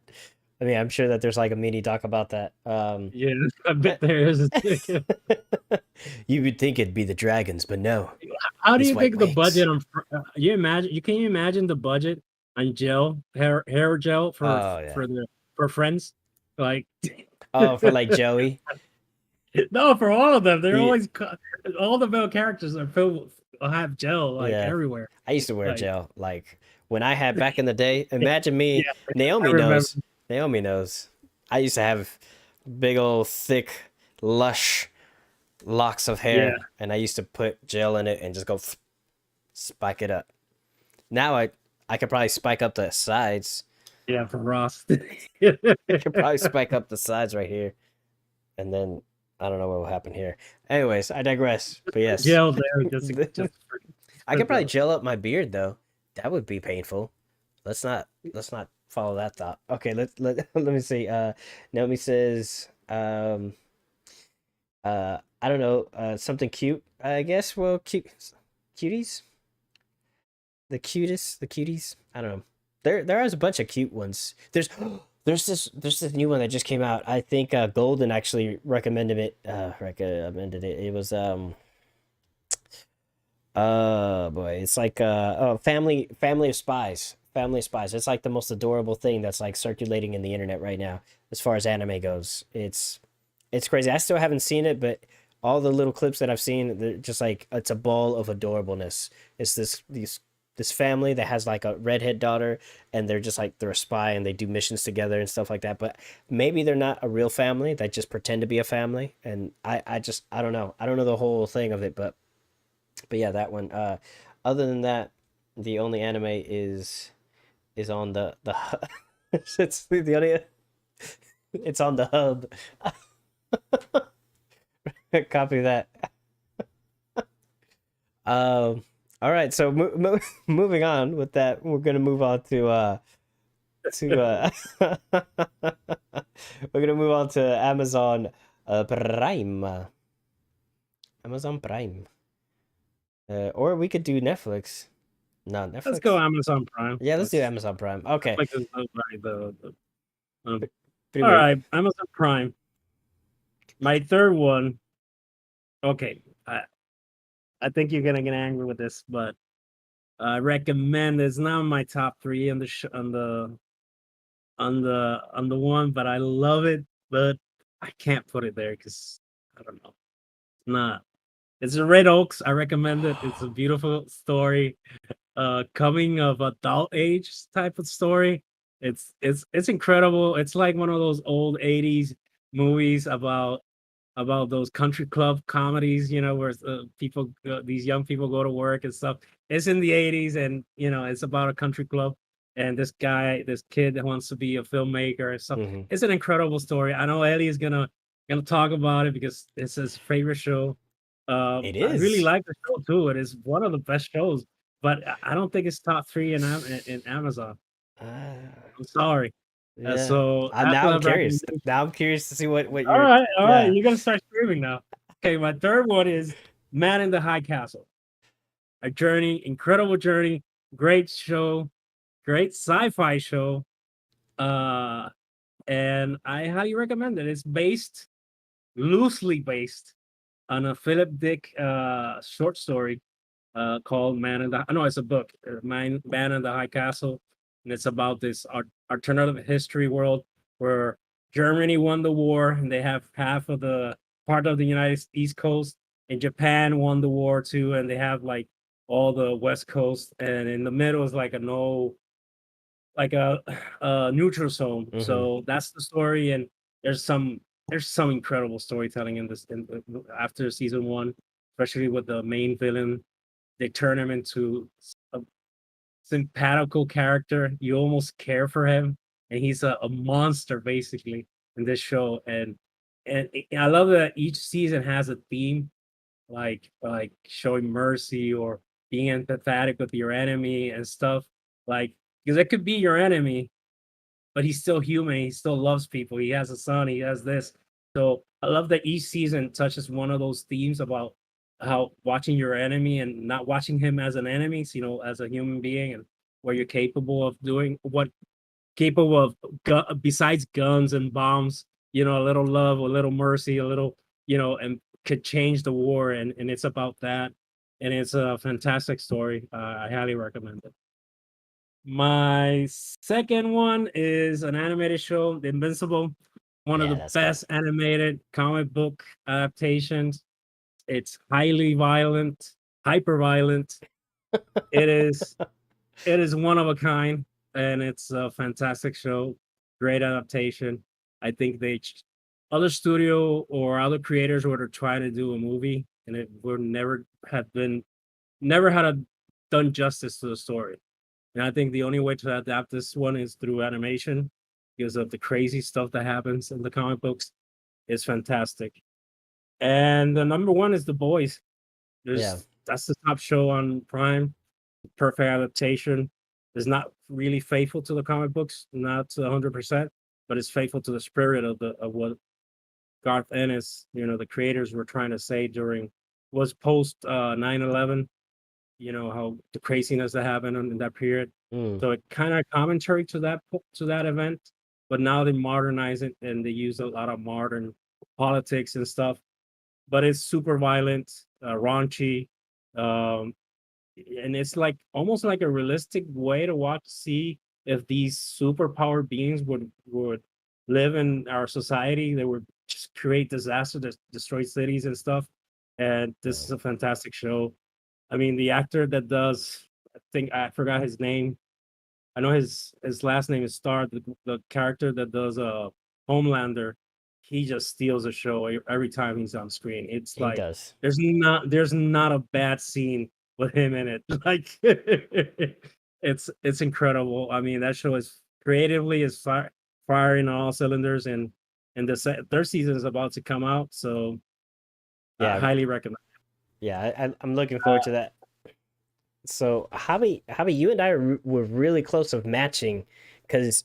mean I'm sure that there's like a mini doc about that. yeah, I bet there is. You would think it'd be the dragons, but no, How do it's you white think the wigs. budget on? Can you imagine the budget on hair gel for Oh yeah. for the for Friends? Like, Oh, for like Joey. no, for all of them, they're Yeah. always all the male characters are filled have gel like Yeah. everywhere. I used to wear Like, gel like when I had back in the day. Imagine me. yeah, I Naomi remember. knows. Naomi knows. I used to have big old thick, lush locks of Yeah, hair, and I used to put gel in it and just go spike it up. Now I could probably spike up the sides. yeah, for Ross. I could probably spike up the sides right here, and then I don't know what will happen here. Anyways, I digress. But yes, Gel there just I could probably gel up my beard though. That would be painful. Let's not follow that thought. Okay, let me see. Naomi says, I don't know, something cute. I guess. Well, cuties, the cuties. I don't know. There is a bunch of cute ones. There's this new one that just came out. I think Golden actually recommended it. Recommended it. It was boy, it's like oh, family of spies. Family of Spies. It's like the most adorable thing that's like circulating in the internet right now as far as anime goes. It's crazy. I still haven't seen it, but all the little clips that I've seen, they're just like it's a ball of adorableness. It's this family that has like a redhead daughter, and they're just like they're a spy and they do missions together and stuff like that. But maybe they're not a real family. They just pretend to be a family. And I don't know. I don't know the whole thing of it, but yeah, that one. Other than that, the only anime is on the it's the only it's on the hub. Copy that. All right, so moving on with that, we're gonna move on to we're gonna move on to Amazon Prime. Amazon Prime. Or we could do Netflix. No, Netflix. Let's go Amazon Prime. Yeah, let's do Amazon Prime. Okay. Like all right, Amazon Prime. My third one. Okay, I think you're gonna get angry with this, but I recommend it's not my top three on the on the one, but I love it, but I can't put it there because I don't know. It's not. It's a Red Oaks. I recommend it. It's a beautiful story, coming of adult age type of story. It's incredible. It's like one of those old '80s movies about those country club comedies, where these young people go to work and stuff. It's in the '80s, and it's about a country club, and this kid that wants to be a filmmaker and stuff. Mm-hmm. It's an incredible story. I know Ellie is gonna talk about it because it's his favorite show. It I really is. like the show too. It is one of the best shows, but I don't think it's top three in Amazon. I'm sorry. Yeah. So Now after I'm the curious. recommendation, Now I'm curious to see what all you're. right, Yeah. you're gonna start screaming now. Okay, my third one is Man in the High Castle. A journey, incredible journey, great show, great sci-fi show. And I highly recommend it. It's loosely based on a Philip Dick short story called Man in the no, it's a book, Man in the High Castle, and it's about this alternative history world where Germany won the war and they have half of the part of the United East Coast, and Japan won the war too, and they have like all the West Coast, and in the middle is like a no, like a neutral zone. Mm-hmm. So that's the story, and there's some there's some incredible storytelling in this after season one, especially with the main villain. They turn him into a sympathical character. You almost care for him, and he's a monster basically in this show. And I love that each season has a theme, like showing mercy or being empathetic with your enemy and stuff. Like, because it could be your enemy, but he's still human. He still loves people. He has a son. He has this. So I love that each season touches one of those themes about how watching your enemy and not watching him as an enemy, as a human being, and what you're capable of doing, what capable of besides guns and bombs, a little love, a little mercy, a little, and could change the war. And it's about that. And it's a fantastic story. I highly recommend it. My second one is an animated show, The Invincible, one of Yeah, the that's good. best animated comic book adaptations. It's highly violent, hyper violent. It is it is one of a kind, and it's a fantastic show. Great adaptation. I think other studio or other creators were to try to do a movie, and it would never had done justice to the story. And I think the only way to adapt this one is through animation because of the crazy stuff that happens in the comic books. It's fantastic. And the number one is The Boys. Yeah. that's the top show on Prime. Perfect adaptation. Is not really faithful to the comic books, not 100%, but it's faithful to the spirit of the of what Garth Ennis, the creators were trying to say during was post 9/11, how the craziness that happened in that period. Mm, So it kind of commentary to that event, but now they modernize it and they use a lot of modern politics and stuff. But it's super violent, raunchy, um, and it's like almost like a realistic way to watch, see if these superpower beings would live in our society. They would just create disaster, destroy cities and stuff. And this yeah. is a fantastic show. I mean, the actor that does, I think I forgot his name. I know his last name is Star. The character that does Homelander, he just steals the show every time he's on screen. It's He like does. there's not a bad scene with him in it. Like it's incredible. I mean, that show is creatively is firing on all cylinders, and the third season is about to come out, so I Yeah, highly recommend. yeah. I'm looking forward to that. So, Javi, you and I were really close of matching, because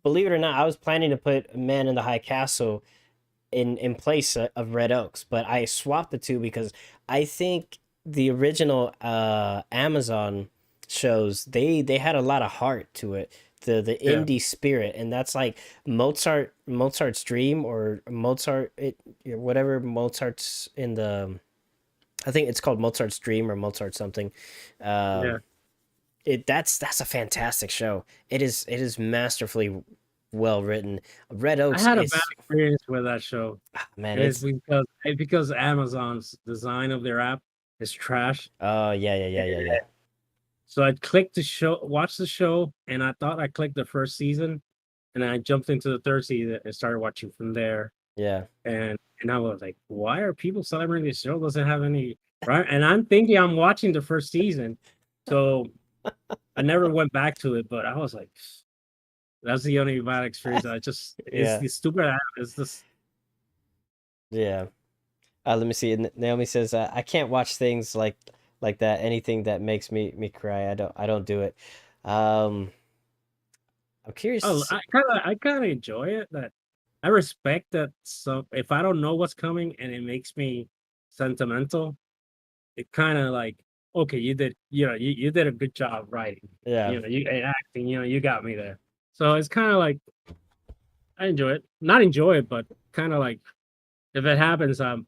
believe it or not, I was planning to put Man in the High Castle in place of Red Oaks, but I swapped the two because I think the original Amazon shows, they had a lot of heart to it. The Yeah, indie spirit, and that's like Mozart's Dream, or Mozart, whatever Mozart's in the, I think it's called Mozart's Dream or Mozart something. yeah. Um, that's a fantastic show. It is masterfully well written. Red I Oaks had a bad is, experience with that show. man, And it's it's, because Amazon's design of their app is trash. oh yeah, yeah, yeah, yeah, yeah, So I clicked the show, watched the show, and I thought I clicked the first season, and then I jumped into the third season and started watching from there. yeah, And I was like, why are people celebrating this show? Doesn't have any right. And I'm thinking I'm watching the first season. So I never went back to it, but I was like, that's the only bad experience. I just it's yeah, the stupid app. It's just yeah. Let me see. Naomi says, I can't watch things like that. Anything that makes me cry, I don't do it. Um, I'm curious to oh, see. I kinda enjoy it. That I respect that. So if I don't know what's coming and it makes me sentimental, it kind of like, okay, you did a good job writing, Yeah. you and acting, you got me there. So it's kind of like I enjoy it, not enjoy it, but kind of like if it happens, I'm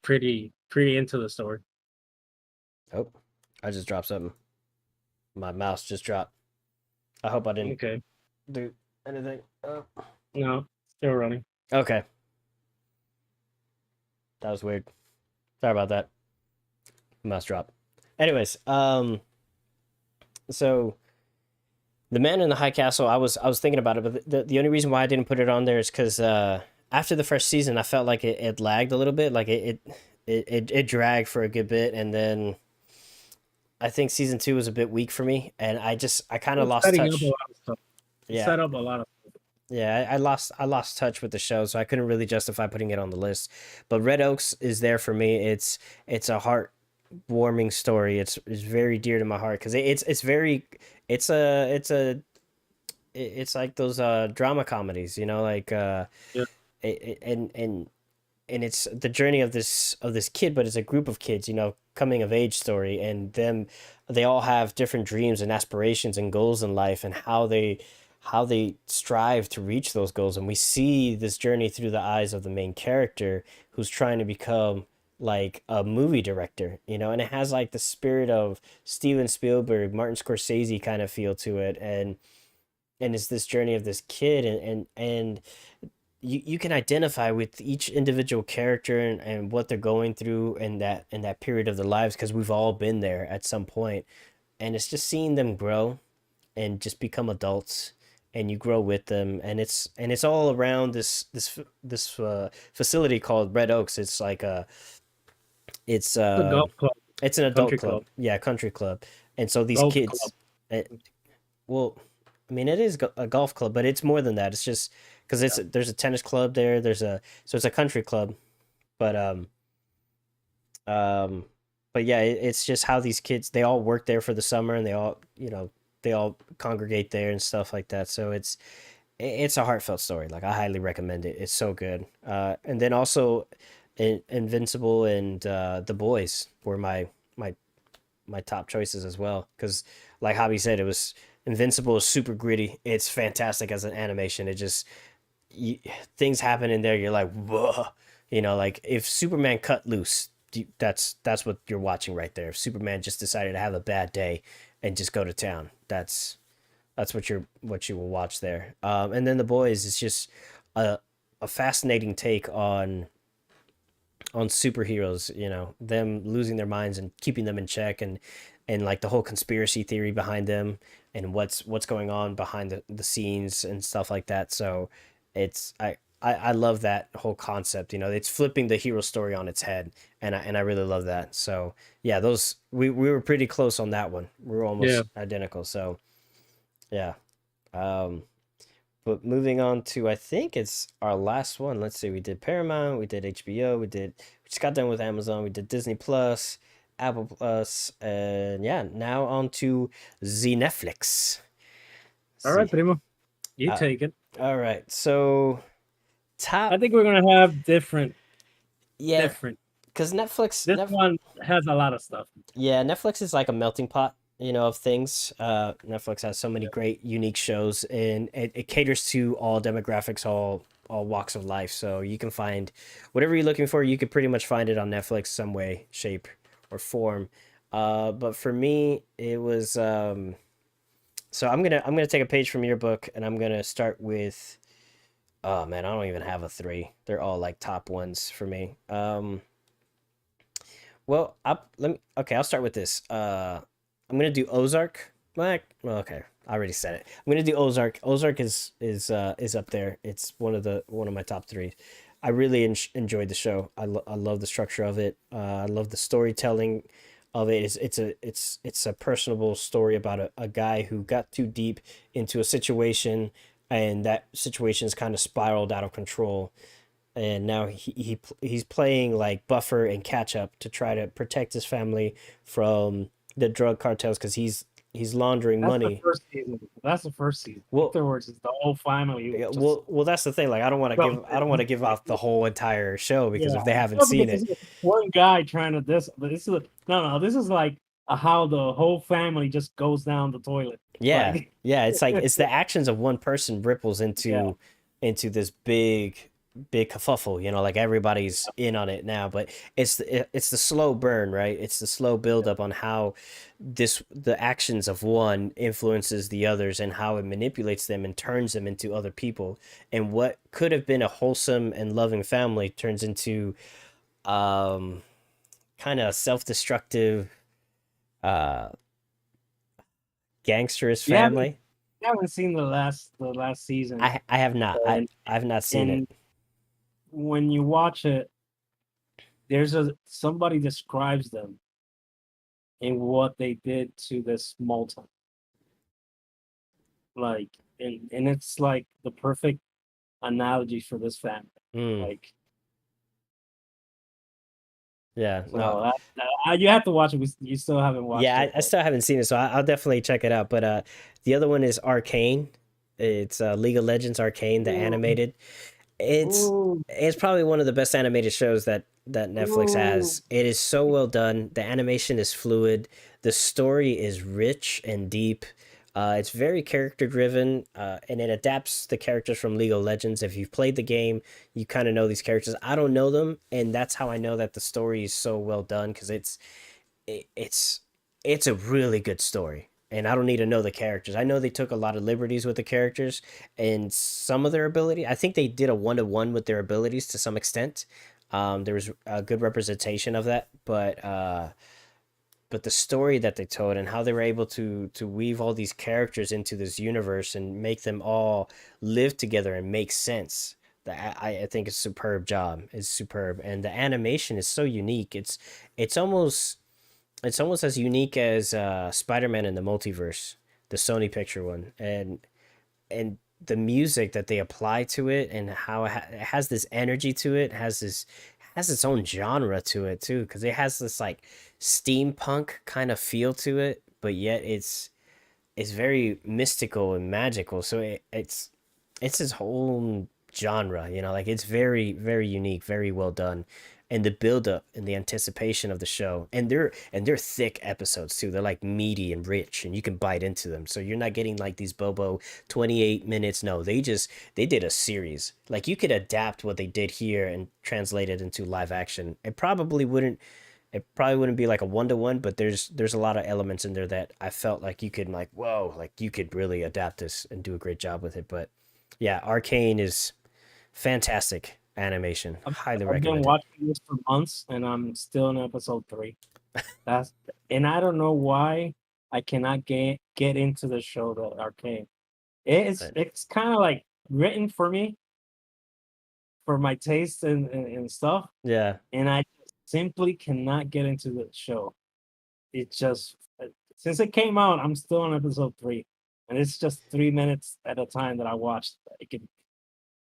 pretty into the story. Oh, I just dropped something. My mouse just dropped. I hope I didn't Okay, do anything. Oh. no, still running. Okay, that was weird. Sorry about that. Mouse drop. Anyways, so the Man in the High Castle, I was thinking about it, but the only reason why I didn't put it on there is because after the first season, I felt like it lagged a little bit, like it dragged for a good bit, and then I think season two was a bit weak for me, and I kind of It's lost setting up a touch. lot of stuff. It Yeah, set up a lot of yeah, I lost touch with the show, so I couldn't really justify putting it on the list. But Red Oaks is there for me. It's a heartwarming story. It's very dear to my heart because it's very it's like those drama comedies, like yeah. and it's the journey of this kid, but it's a group of kids, coming of age story, and they all have different dreams and aspirations and goals in life, and how they strive to reach those goals, and we see this journey through the eyes of the main character, who's trying to become like a movie director, and it has like the spirit of Steven Spielberg, Martin Scorsese kind of feel to it, and it's this journey of this kid, and you can identify with each individual character, and what they're going through in that period of their lives, because we've all been there at some point, and it's just seeing them grow and just become adults, and you grow with them, and it's all around this facility called Red Oaks. It's like it's It's a golf club, it's an adult country club, club, yeah, country club, and so these golf club. kids, uh, well, I mean, it is a golf club, but it's more than that. It's just because Yeah. there's a tennis club there. So it's a country club, but um, but yeah, it's just how these kids, they all work there for the summer, and they all, they all congregate there and stuff like that. So it's a heartfelt story. Like, I highly recommend it. It's so good. And then also, Invincible and The Boys were my my top choices as well. Because, like Javi said, it was Invincible is super gritty. It's fantastic as an animation. It just you, things happen in there. You're like, whoa, like if Superman cut loose, that's what you're watching right there. If Superman just decided to have a bad day and just go to town, that's what you will watch there. And then The Boys is just a fascinating take on superheroes, them losing their minds and keeping them in check, and like the whole conspiracy theory behind them, and what's going on behind the scenes and stuff like that. So it's I love that whole concept. It's flipping the hero story on its head, and I really love that. So yeah, those we were pretty close on that one. We were Yeah. almost identical. So yeah. Um, but moving on to, I think it's our last one. Let's see. We did Paramount, we did HBO, we just got done with Amazon, we did Disney Plus, Apple Plus, and yeah, now on to Z Netflix. All right, See. Primo. You Uh, take it. all right. So I top, think we're gonna have yeah, different. because Netflix, This one has a lot of stuff. yeah, Netflix is like a melting pot, of things. Netflix has so many Yeah. great, unique shows, and it caters to all demographics, all walks of life. So you can find whatever you're looking for. You could pretty much find it on Netflix, some way, shape, or form. But for me, it was. So I'm gonna take a page from your book, and I'm gonna start with. Oh man, I don't even have a three. They're all like top ones for me. Well, let me. Okay, I'll start with this. I'm gonna do Ozark. Well, okay, I already said it. I'm gonna do Ozark. Ozark is up there. It's one of my top three. I really enjoyed the show. I love the structure of it. I love the storytelling of it. It's a personable story about a guy who got too deep into a situation, and that situation's kind of spiraled out of control, and now he's playing like buffer and catch up to try to protect his family from the drug cartels, because he's laundering That's the money. first season. That's the first season. Well, Afterwards, it's the whole family who yeah, just well, that's the thing. Like, jumped I don't want to give in. out the whole entire show, because Yeah, if they haven't no, seen because it, this is one guy trying to this, but this is no. This is like how the whole family just goes down the toilet. yeah, Like, yeah, it's like it's the actions of one person ripples yeah, into this big kerfuffle. Like everybody's in on it now, but it's the slow burn, right? It's the slow build up on how the actions of one influences the others, and how it manipulates them and turns them into other people, and what could have been a wholesome and loving family turns into um kind of self-destructive uh gangsterous you haven't family. you haven't seen the last season, I have not. and I've not seen it. and when you watch it, there's a somebody describes them and what they did to this Malta, like, and it's like the perfect analogy for this family, Mm, like. yeah, no, So you have to watch it. You still haven't yeah, watched it, I but still haven't seen it, so I'll definitely check it out. But the other one is Arcane. It's League of Legends Arcane, the ooh, animated. It's ooh, it's probably one of the best animated shows that Netflix ooh. has. It is so well done. The animation is fluid. The story is rich and deep. It's very character driven, and it adapts the characters from League of Legends. If you've played the game, you kind of know these characters. I don't know them, and that's how I know that the story is so well done, because it's it's a really good story. And I don't need to know the characters. I know they took a lot of liberties with the characters and some of their ability. I think they did a 1-to-1 with their abilities to some extent. There was a good representation of that, but the story that they told, and how they were able to weave all these characters into this universe and make them all live together and make sense. I think it's a superb job. It's superb, and the animation is so unique. It's almost as unique as Spider-Man in the Multiverse, the Sony Picture one, and the music that they apply to it, and how it has this energy to it, has has its own genre to it too, because it has this like steampunk kind of feel to it, but yet it's very mystical and magical. So it's his whole genre, you know, like it's very very unique, very well done. And the build up and the anticipation of the show, and they're thick episodes too. They're like meaty and rich, and you can bite into them. So you're not getting like these Bobo 28 minutes. No, they did a series. Like you could adapt what they did here and translate it into live action. It probably wouldn't be like a one to one, but there's a lot of elements in there that I felt like you could like, whoa, like you could really adapt this and do a great job with it. But yeah, Arcane is fantastic animation. I've, Highly I've been recommend it. watching this for months, and I'm still in episode 3. That's and I don't know why I cannot get into the show that Arcane. It's But it's kind of like written for me for my taste and stuff, yeah, and I simply cannot get into the show. It just since it came out, I'm still on episode 3, and it's just 3 minutes at a time that I watched.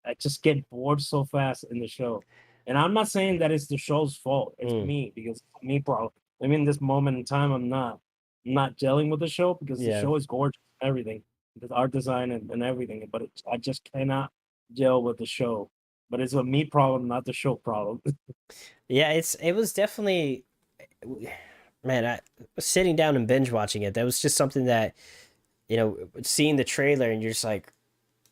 I just get bored so fast in the show. And I'm not saying that it's the show's fault. It's mm, me because it's me problem. I mean, this moment in time, I'm not gelling with the show because the yeah, show is gorgeous, and everything, the art design and everything. But I just cannot gel with the show. But it's a me problem, not the show problem. yeah. It was definitely, man. I sitting down and binge watching it. That was just something that, seeing the trailer and you're just like,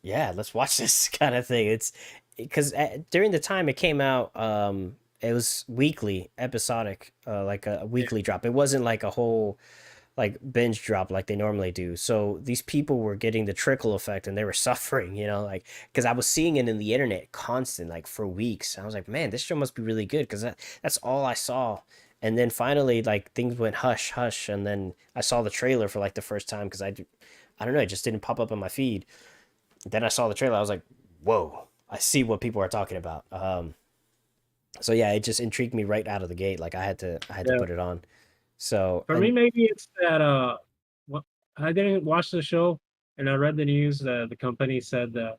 yeah, let's watch this kind of thing. It's because during the time it came out, it was weekly, episodic, like a Yeah. weekly drop. It wasn't like a whole like binge drop like they normally do. So these people were getting the trickle effect and they were suffering, like because I was seeing it in the internet constant, like for weeks. I was like, man, this show must be really good because that's all I saw. And then finally, like things went hush hush, and then I saw the trailer for like the first time because I don't know, it just didn't pop up on my feed. Then I saw the trailer. I was like, whoa, I see what people are talking about. So yeah, it just intrigued me right out of the gate. Like I had to Yeah. put it on. So For me, and maybe it's that what I didn't watch the show, and I read the news that the company said that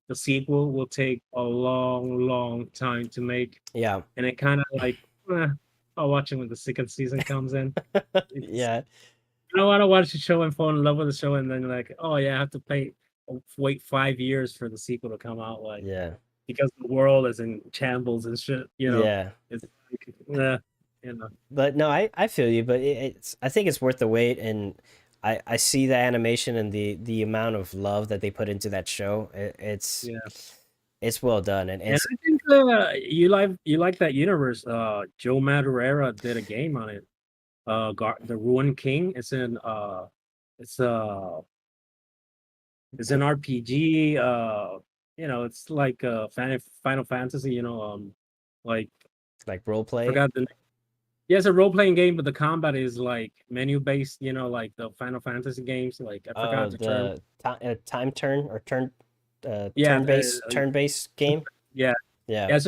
the sequel will take a long, long time to make, yeah, and it kind of like, eh, I'll watch it when the second season comes in. It's yeah, I don't want to watch the show and fall in love with the show, and then like, oh yeah, I have to wait 5 years for the sequel to come out, like yeah, because the world is in shambles and shit. yeah. It's like, you know, But no, I feel you. But it's I think it's worth the wait, and I see the animation and the amount of love that they put into that show. yeah. It's well done, and And it's I think you like that universe. Joe Madureira did a game on it. The Ruin King. It's uh it's an RPG. It's like Final Fantasy. Like like role I play. forgot the name. Yeah, it's a role playing game, but the combat is like menu based. Like the Final Fantasy games. Like I Oh, forgot the term. the time turn or Yeah, turn based game. yeah, Yeah, yeah.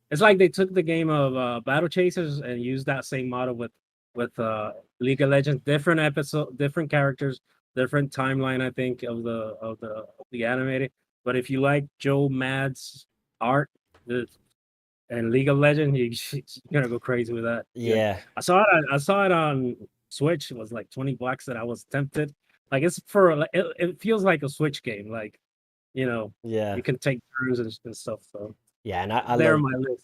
It's like they took the game of Battle Chasers and used that same model with League of Legends, different episode, different characters, different timeline. I think of the animated. But if you like Joe Mad's art the, and League of Legends, you're gonna go crazy with that. Yeah, yeah, I saw it on Switch. It was like $20, and I was tempted. Like it's for like it feels like a Switch game. Like yeah, you can take turns and stuff. So yeah. And it's there on my list.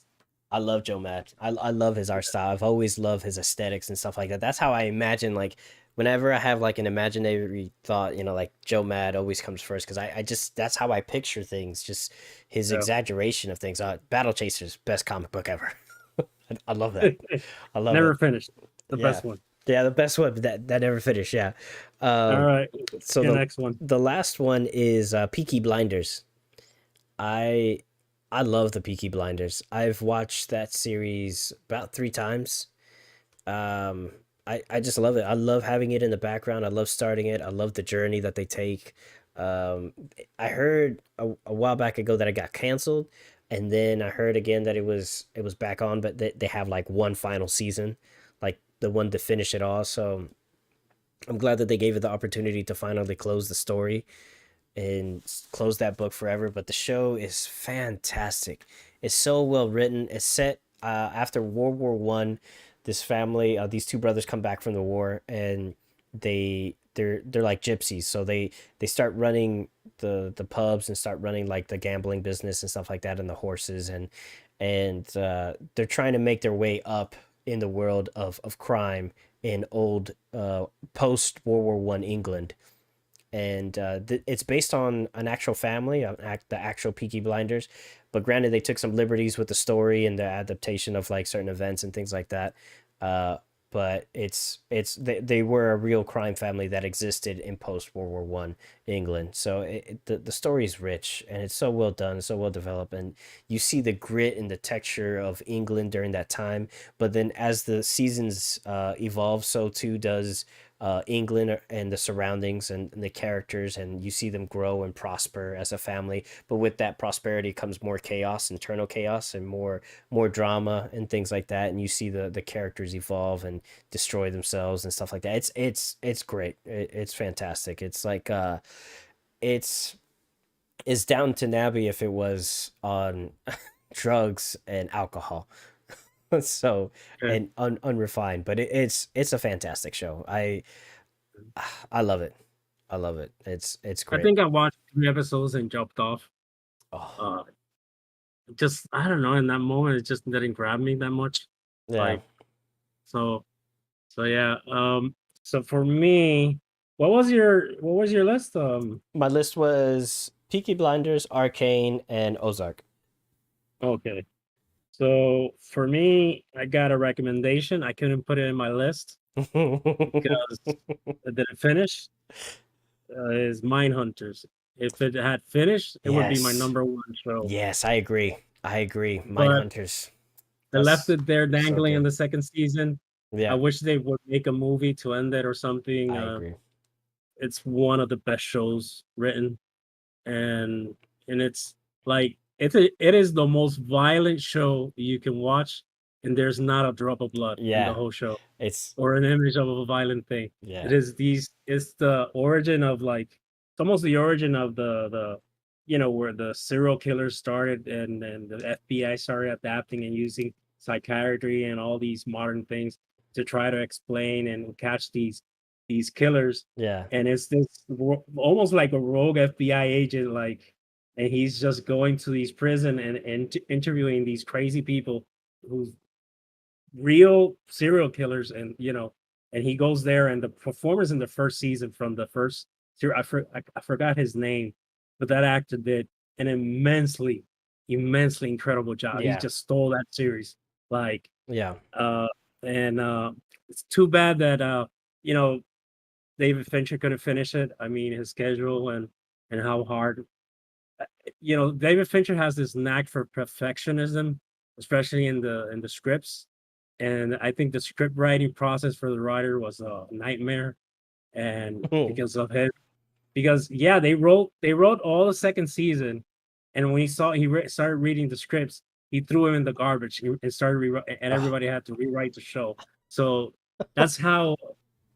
I love Joe Matt. I love his art style. I've always loved his aesthetics and stuff like that. That's how I imagine, like, whenever I have like an imaginary thought, like Joe Mad always comes first because I just that's how I picture things. Just his Yeah. exaggeration of things. Battle Chasers, best comic book ever. I love that. I love Never it. finished. The Yeah, best one. yeah, the best one that never finished. Yeah. All Um. right. So Your next one. the last one is Peaky Blinders. I I love the Peaky Blinders. I've watched that series about 3 times. Um, I just love it. I love having it in the background. I love starting it. I love the journey that they take. Um, I heard a while back ago that it got canceled, and then I heard again that it was back on, but they have like one final season, like the one to finish it all. So I'm glad that they gave it the opportunity to finally close the story and close that book forever. But the show is fantastic. It's so well written. It's set. after World War I, this family, these two brothers come back from the war, and they're like gypsies. So they start running the pubs and start running like the gambling business and stuff like that, and the horses, and they're trying to make their way up in the world of crime in old post World War I England. And it's based on an actual family, the actual Peaky Blinders. But granted, they took some liberties with the story and the adaptation of like certain events and things like that. Uh, but they were a real crime family that existed in post World War I England. So the story is rich and it's so well done, so well developed, and you see the grit and the texture of England during that time. But then as the seasons evolve, so too does England and the surroundings and the characters, and you see them grow and prosper as a family. But with that prosperity comes more chaos, internal chaos, and more drama and things like that. And you see the characters evolve and destroy themselves and stuff like that. It's great. It's fantastic. It's like it's down to Nabby if it was on drugs and alcohol. So Okay. and unrefined, but it's a fantastic show. I love it. I love it. It's I great. think I watched 3 episodes and jumped off. Oh, Uh, just I don't know. In that moment, it just didn't grab me that much. yeah. Like so, so yeah. So for me, what was your list? My list was Peaky Blinders, Arcane, and Ozark. Okay. So for me, I got a recommendation. I couldn't put it in my list because it didn't finish. Is Mindhunters. If it had finished, it would be my Yes. number one show. Yes, I agree. I agree. But Mindhunters. they left That's it there so dangling in good. the second season. I Yeah, wish they would make a movie to end it or something. I agree. It's one of the best shows written, and it's like it is the most violent show you can watch, and there's not a drop of blood in the Yeah. whole show It's or an image of a violent thing. yeah. It's the origin of like it's almost the origin of the where the serial killers started and the FBI started adapting and using psychiatry and all these modern things to try to explain and catch these killers. Yeah. And it's this almost like a rogue FBI agent, like, and he's just going to these prison and interviewing these crazy people who real serial killers, and he goes there, and the performers in the first season from the first I forgot his name, but that actor did an immensely incredible job. He Yeah. just stole that series. Like, Yeah. uh and it's too bad that you know David Fincher couldn't finish it. I mean, his schedule and how hard David Fincher has this knack for perfectionism, especially in the scripts. And I think the script writing process for the writer was a nightmare. And because of him, because yeah, they wrote all the second season, and when started reading the scripts, he threw him in the garbage and started and Oh, everybody had to rewrite the show. So that's how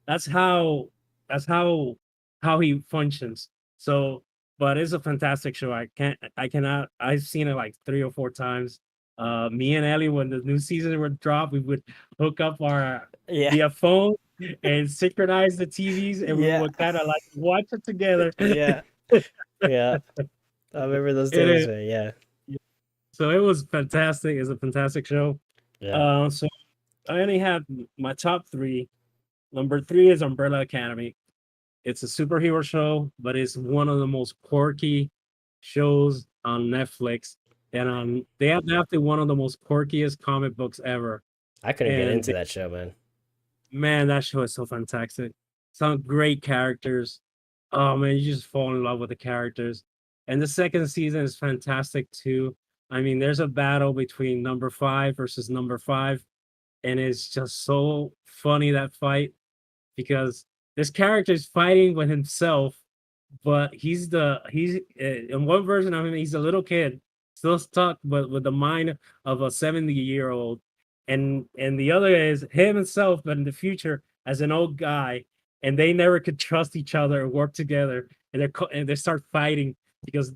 that's how that's how he functions. So, but it's a fantastic show. I've seen it like 3 or 4 times. Me and Ellie, when the new season would drop, we would hook up our yeah. via phone and synchronize the TVs, and we Yeah. would kind of like watch it together. Yeah. Yeah. I remember those It days, is. man. Yeah. So it was fantastic. It's a fantastic show. Yeah. So I only have my top three. Number three is Umbrella Academy. It's a superhero show, but it's one of the most quirky shows on Netflix. And they adapted one of the most quirkiest comic books ever. I couldn't get And into that show, man. man, that show is so fantastic. Some great characters. Oh man, you just fall in love with the characters. And the second season is fantastic too. I mean, there's a battle between number five versus number five, and it's just so funny that fight because this character is fighting with himself, but he's in one version of him, he's a little kid, still stuck, but with the mind of a 70-year-old, and the other is him himself, but in the future as an old guy, and they never could trust each other or work together, and they start fighting because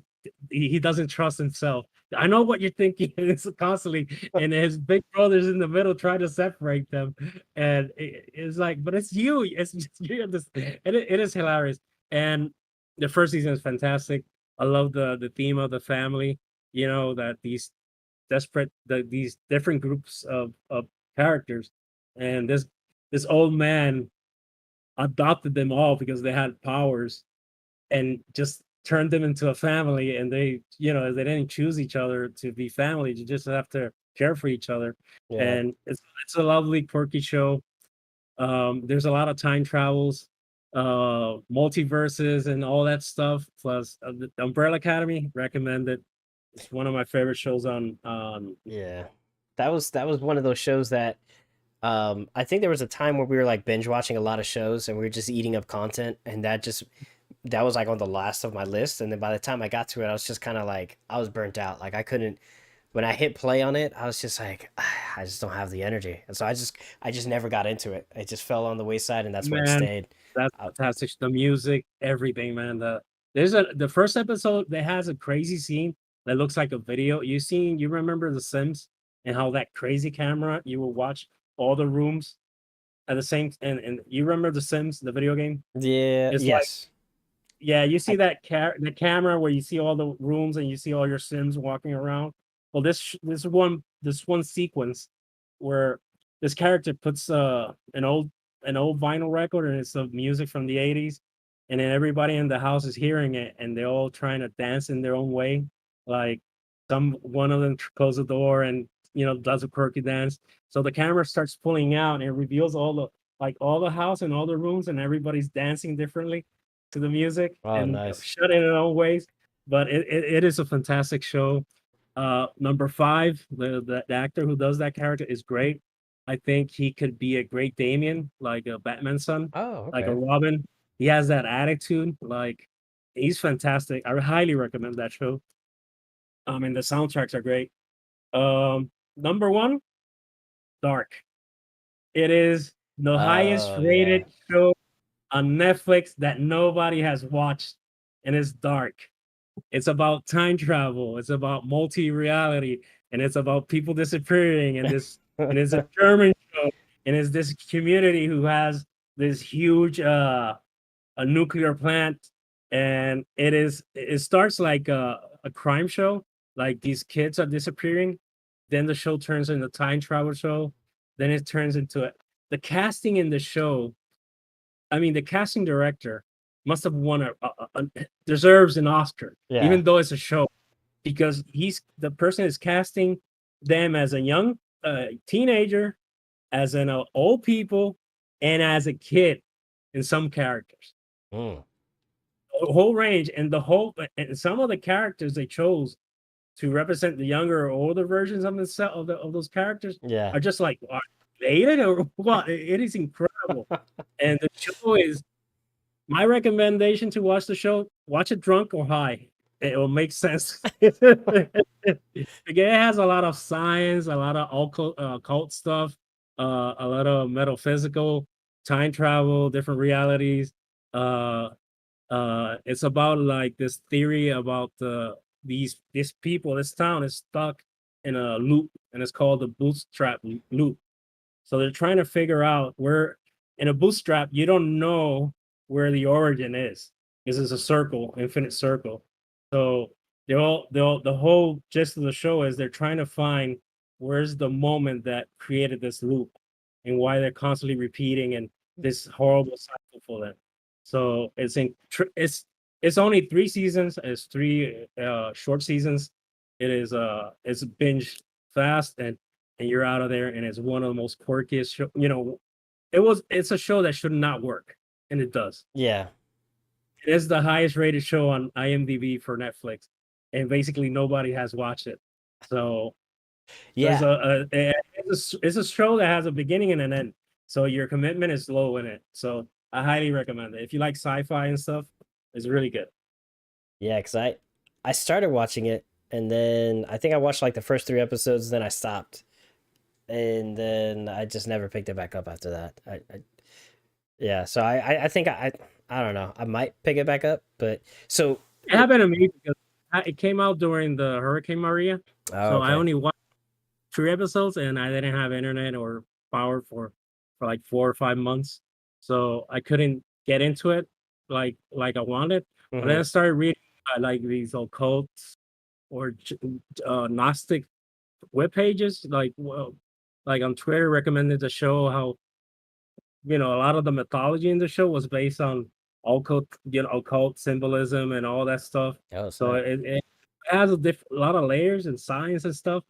he doesn't trust himself. I know what you're thinking. It's constantly, and his big brother's in the middle trying to separate them, and it's like, but it's you. It's just you. It is hilarious, and the first season is fantastic. I love the theme of the family. You know that these different groups of characters, and this old man adopted them all because they had powers and just turned them into a family, and they didn't choose each other to be family, you just have to care for each other. Yeah. And it's a lovely quirky show. There's a lot of time travels, multiverses and all that stuff, plus the Umbrella Academy, recommend it. It's one of my favorite shows on Yeah. That was one of those shows that I think there was a time where we were like binge watching a lot of shows and we were just eating up content, and that was like on the last of my list. And then by the time I got to it, I was just kind of like I was burnt out. Like I couldn't when I hit play on it, I was just like I just don't have the energy. And so I just never got into it. It just fell on the wayside, and that's where it Man, stayed. that's I, fantastic. The music, everything, man. The first episode that has a crazy scene that looks like a video. You remember The Sims and how that crazy camera you will watch all the rooms at the same, and you remember The Sims, the video game? yeah, It's like, yes. yeah, you see I the camera where you see all the rooms and you see all your Sims walking around. Well, this one sequence where this character puts an old vinyl record, and it's the music from the 80s, and then everybody in the house is hearing it, and they're all trying to dance in their own way. Like some one of them closes the door and does a quirky dance. So the camera starts pulling out and it reveals all the house and all the rooms, and everybody's dancing differently to the music Oh, and nice. shut in own ways. But it is a fantastic show. Number five, the actor who does that character is great. I think he could be a great Damien, like a Batman son, Oh, like a okay. Robin. He has that attitude. Like he's fantastic. I highly recommend that show. And the soundtracks are great. Number one, Dark. It is the highest Oh, yeah. rated show on Netflix that nobody has watched, and it's Dark. It's about time travel. It's about multi-reality, and it's about people disappearing. And it's a German show, and it's this community who has this huge a nuclear plant, and it starts like a crime show. Like these kids are disappearing, then the show turns into a time travel show, then it turns into the casting in the show. I mean, the casting director must have won deserves an Oscar, Yeah. even though it's a show, because the person is casting them as a young teenager, as an old people, and as a kid in some characters. Mm, A whole range, and and some of the characters they chose to represent the younger or older versions of of those characters yeah. are just like, are they dated or what? It is incredible, and the show is my recommendation to watch the show. Watch it drunk or high. It will make sense. Again, it has a lot of science, a lot of occult stuff, a lot of metaphysical, time travel, different realities. Uh, it's about like this theory about these people, this town is stuck in a loop, and it's called the bootstrap loop. So they're trying to figure out where in a bootstrap you don't know where the origin is, because it's a circle, infinite circle. So the whole gist of the show is they're trying to find where's the moment that created this loop, and why they're constantly repeating, and this horrible cycle for them. So it's only 3 seasons. It's three short seasons. It's binge fast, and you're out of there, and it's one of the most quirkiest show. It's a show that should not work, and it does. Yeah. It is the highest rated show on IMDb for Netflix, and basically nobody has watched it. So there's Yeah. it's a show that has a beginning and an end. So your commitment is low in it. So I highly recommend it. If you like sci-fi and stuff, it's really good. Yeah, because I started watching it, and then I think I watched like the first 3 episodes, then I stopped, and then I just never picked it back up after that. Yeah, so I think I don't know, I might pick it back up, but so It happened to me because it came out during the Hurricane Maria, Oh, so I okay. only watched 3 episodes, and I didn't have internet or power for like 4 or 5 months, so I couldn't get into it like I wanted. But then Hmm. I started reading like these occult or Gnostic web pages, like like on Twitter recommended the show how a lot of the mythology in the show was based on occult symbolism and all that stuff. Oh, So snap. it has a lot of layers and science and stuff.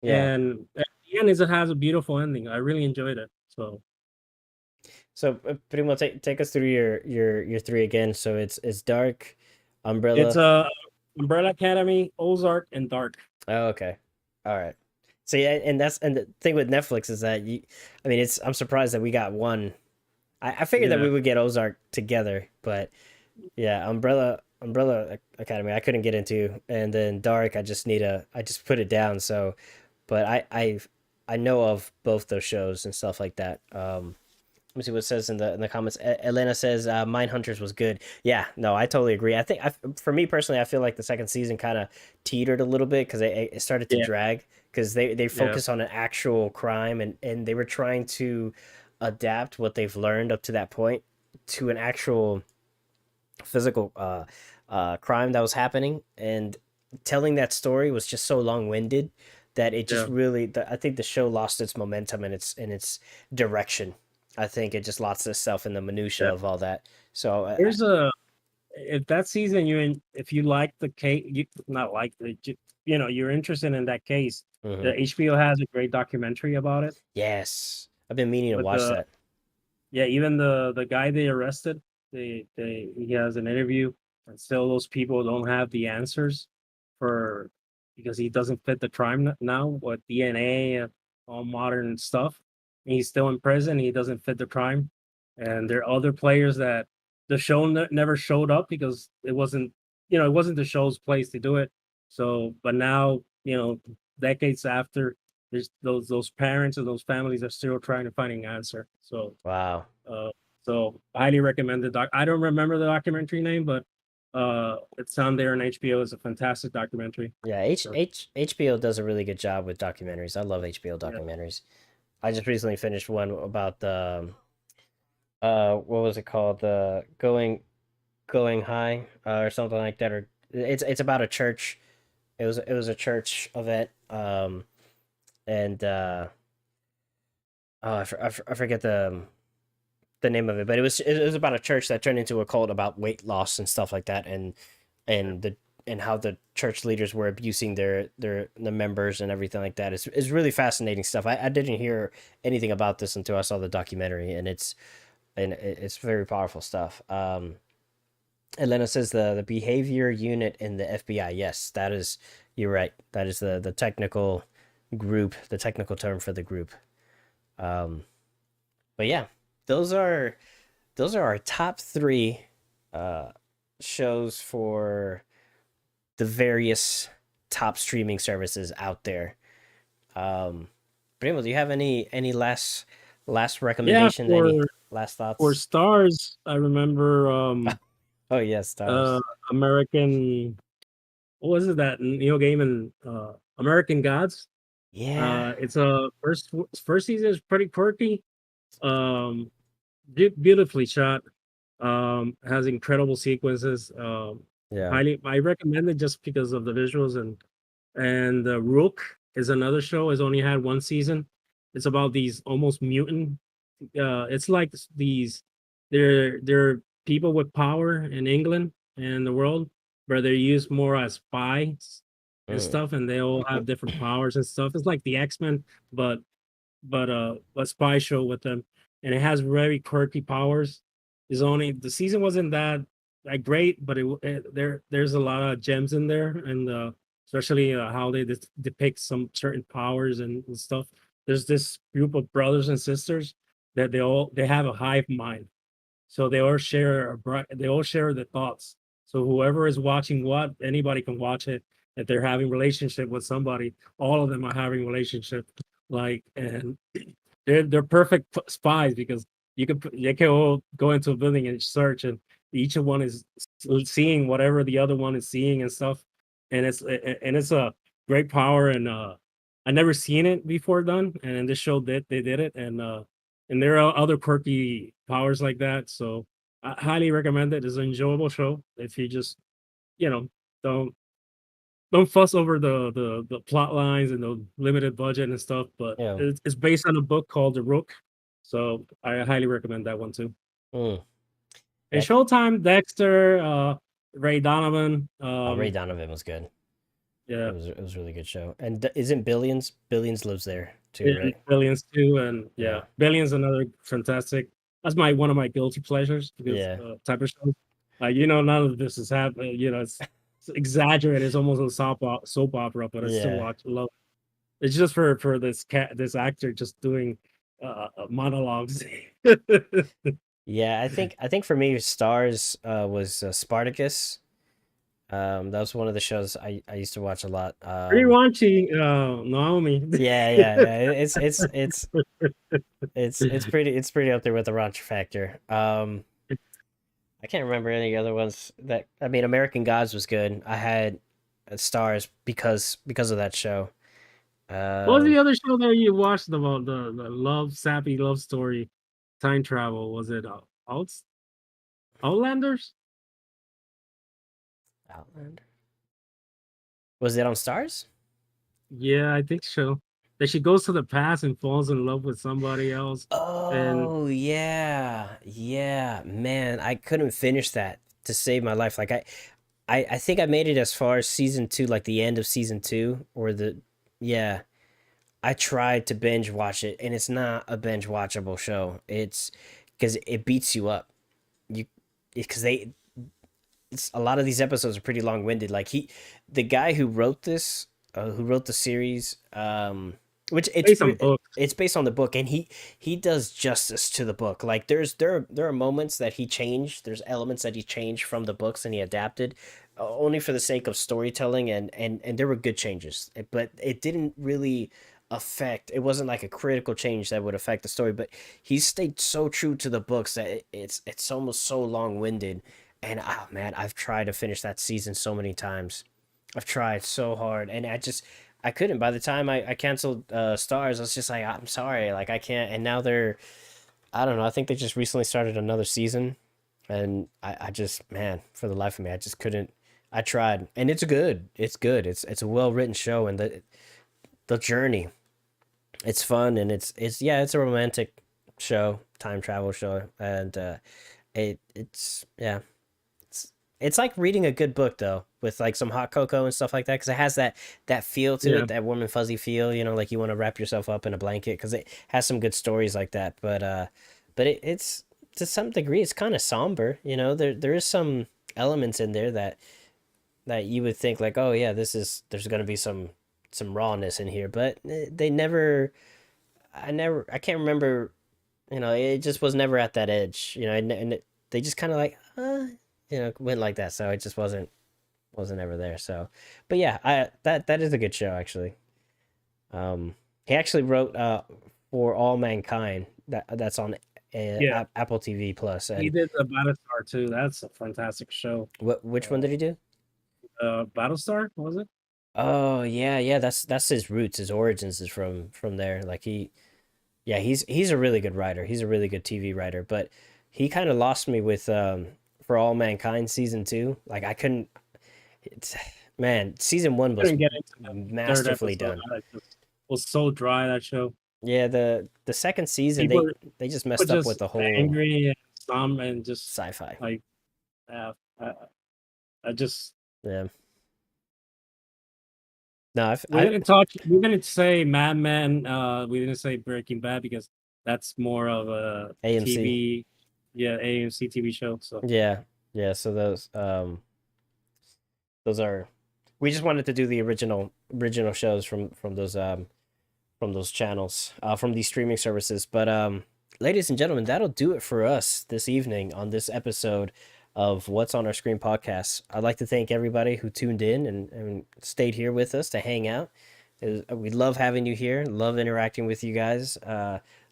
Yeah. And at the end is it has a beautiful ending. I really enjoyed it. So So pretty much take us through your three again. So it's Dark, it's Umbrella. Umbrella Academy, Ozark, and Dark. Oh, okay. All right. So yeah, and the thing with Netflix is that I mean, I'm surprised that we got one. I figured that Yeah, we would get Ozark together, but yeah, Umbrella Academy I couldn't get into, and then Dark I just put it down. So, but I know of both those shows and stuff like that. Let me see what it says in the comments. Elena says Mindhunters was good. Yeah, no, I totally agree. For me personally, I feel like the second season kind of teetered a little bit because it started to yeah, drag because they yeah, focus on an actual crime and they were trying to adapt what they've learned up to that point to an actual physical crime that was happening, and telling that story was just so long-winded that it just yeah. really I think the show lost its momentum and its direction. I think it just lost itself in the minutia Yeah. of all that. So There's a if that season if you like the case, you not like the you're interested in that case. mhm. The HBO has a great documentary about it Yes, I've been meaning to with watch the that. yeah, even the guy they arrested, he has an interview, and still those people don't have the answers for because he doesn't fit the crime now with DNA and all modern stuff. And he's still in prison. He doesn't fit the crime, and there are other players that the show never showed up because it wasn't the show's place to do it. So, but now decades after, there's those parents and those families are still trying to find an answer. Wow. Uh, so I highly recommend the doc. I don't remember the documentary name, but it's on there on HBO. It's a fantastic documentary. Yeah, So HBO does a really good job with documentaries. I love HBO yeah, documentaries. I just recently finished one about the what was it called, the going high or something like that, or it's about a church. It was a church event, and oh, I forget the name of it, but it was about a church that turned into a cult about weight loss and stuff like that, yeah, and the and how the church leaders were abusing the members and everything like that. It's really fascinating stuff. I didn't hear anything about this until I saw the documentary, and it's very powerful stuff. Elena says the behavior unit in the FBI. Yes, that is, you're right. That is the technical group, the technical term for the group. Um, but yeah, those are those are our top three uh, shows for the various top streaming services out there. Primo, do you have any last yeah. recommendation? Any For last for thoughts? stars, I remember Oh yes, uh stars. American. What was it that Neil Gaiman American Gods? Yeah, It's a first season is pretty quirky. Um, beautifully shot. Has incredible sequences. yeah. Highly, I recommend it just because of the visuals and Rook is another show. Has only had one season. It's about these almost mutant. It's like these. They're people with power in England and the world, where they're used more as spies and Mm. stuff, and they all have different powers and stuff. It's like the X-Men, but a spy show with them, and it has very quirky powers. Is only the season wasn't that great, but there's a lot of gems in there, and especially how they depict some certain powers and stuff. There's this group of brothers and sisters that they have a hive mind, so they all share the thoughts. So whoever is watching anybody can watch it. If they're having relationship with somebody, all of them are having relationship. Like, and they're perfect spies because they can all go into a building and search, and each one is seeing whatever the other one is seeing and stuff. And it's a great power, and I never seen it before done, and in this show they did it, and there are other quirky powers like that. So I highly recommend it. It's an enjoyable show if you just, you know, don't don't fuss over the plot lines and the limited budget and stuff. But Yeah. it's based on a book called The Rook, so I highly recommend that one too. Mm. And Yeah. Showtime, Dexter, Ray Donovan. Ray Donovan was good. Yeah, It was a really good show. And isn't Billions? Billions lives there too, and right? Billions too, and yeah, Yeah. Billions another fantastic. That's my one of my guilty pleasures because Yeah. type of shows. None of this is happening. It's exaggerated. It's almost a soap opera, but I still Yeah. love. It's just for this actor just doing monologues. Yeah, I think for me, Stars was Spartacus. That was one of the shows I used to watch a lot. Rewatching Naomi. Yeah, yeah, yeah. It's pretty up there with the Ranch Factor. I can't remember any other ones that I mean. American Gods was good. I had Stars because of that show. What was Um, the other show that you watched about the love sappy love story, time travel? Was it Outlanders? Outlander. Was it on Stars? Yeah, I think so. That she goes to the past and falls in love with somebody else, and Oh yeah, yeah, man. I couldn't finish that to save my life. Like I think I made it as far as season two, like the end of season two, or the yeah. I tried to binge watch it, and it's not a binge watchable show. It's because it beats you up. You because they a lot of these episodes are pretty long winded. Like the guy who wrote the series, which based on books. it's based on the book, and he does justice to the book. Like there are moments that he changed. There's elements that he changed from the books and he adapted, only for the sake of storytelling, and there were good changes, but it didn't really affect. It wasn't like a critical change that would affect the story, but he stayed so true to the books that it's almost so long winded. And oh man, I've tried to finish that season so many times. I've tried so hard, and I couldn't. By the time I canceled Stars, I was just like, I'm sorry, like I can't. And now I don't know. I think they just recently started another season, and I just, man, for the life of me, I just couldn't. I tried, and it's good. It's good. It's a well written show, and the journey, it's fun, and it's yeah, it's a romantic show, time travel show, and it's yeah, it's like reading a good book though, with like some hot cocoa and stuff like that, because it has that feel to Yeah, it, that warm and fuzzy feel. Like you want to wrap yourself up in a blanket because it has some good stories like that. But it's to some degree it's kind of somber. There is some elements in there that you would think like, oh yeah, there's gonna be some rawness in here, but they never. I can't remember. It just was never at that edge. They just kind of like, went like that. So it just wasn't ever there. So, but yeah, that is a good show actually. He actually wrote For All Mankind. That's on yeah. Apple TV Plus. He And did the Battlestar too. That's a fantastic show. which one did he do? Battlestar, was it? Oh yeah, yeah. That's his roots. His origins is from there. Like yeah, he's a really good writer. He's a really good TV writer. But he kind of lost me with For All Mankind season two. Like I couldn't. It's man, season one was Couldn't get into the third masterfully episode. done. I just was so dry, that show. Yeah, the second season People they just were messed up with just the whole angry and some, and just sci-fi. like, uh, I, I just Yeah. No, we didn't talk. We didn't say Mad Men. We didn't say Breaking Bad because that's more of a AMC. TV, yeah, AMC TV show. So Yeah. Yeah, so those are we just wanted to do the original shows from those channels, from these streaming services. But ladies and gentlemen, that'll do it for us this evening on this episode of What's on Our Screen podcast. I'd like to thank everybody who tuned in and stayed here with us to hang out. We love having you here, love interacting with you guys.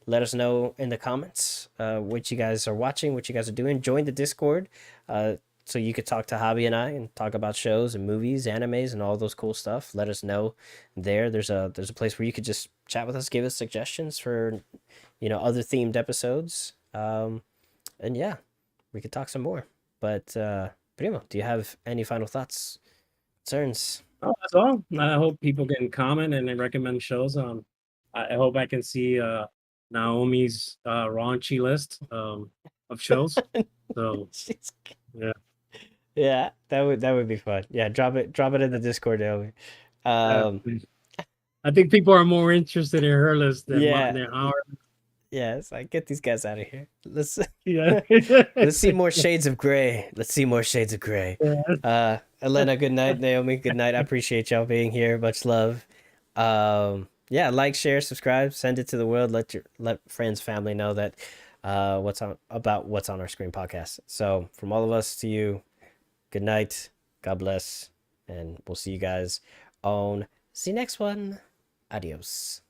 Let us know in the comments what you guys are watching, what you guys are doing. Join the Discord. so you could talk to Javi and I and talk about shows and movies, animes, and all those cool stuff. Let us know there. There's a place where you could just chat with us, give us suggestions for other themed episodes. And yeah, we could talk some more. But Primo, do you have any final thoughts, concerns? Oh, that's all. I hope people can comment and then recommend shows. I hope I can see Naomi's raunchy list of shows. So yeah, Yeah, that would be fun. Yeah, drop it in the Discord, Naomi. uh, Um, I think people are more interested in her list yeah, than ours. yes. I get these guys out of here. Let's Yeah. let's see more shades of gray. Let's see more shades of gray. Elena, good night. Naomi, good night. I appreciate y'all being here. Much love. Yeah, like, share, subscribe, send it to the world. Let friends, family know that what's on our screen podcast. So from all of us to you, good night. God bless, and we'll see you guys on the next one. Adios.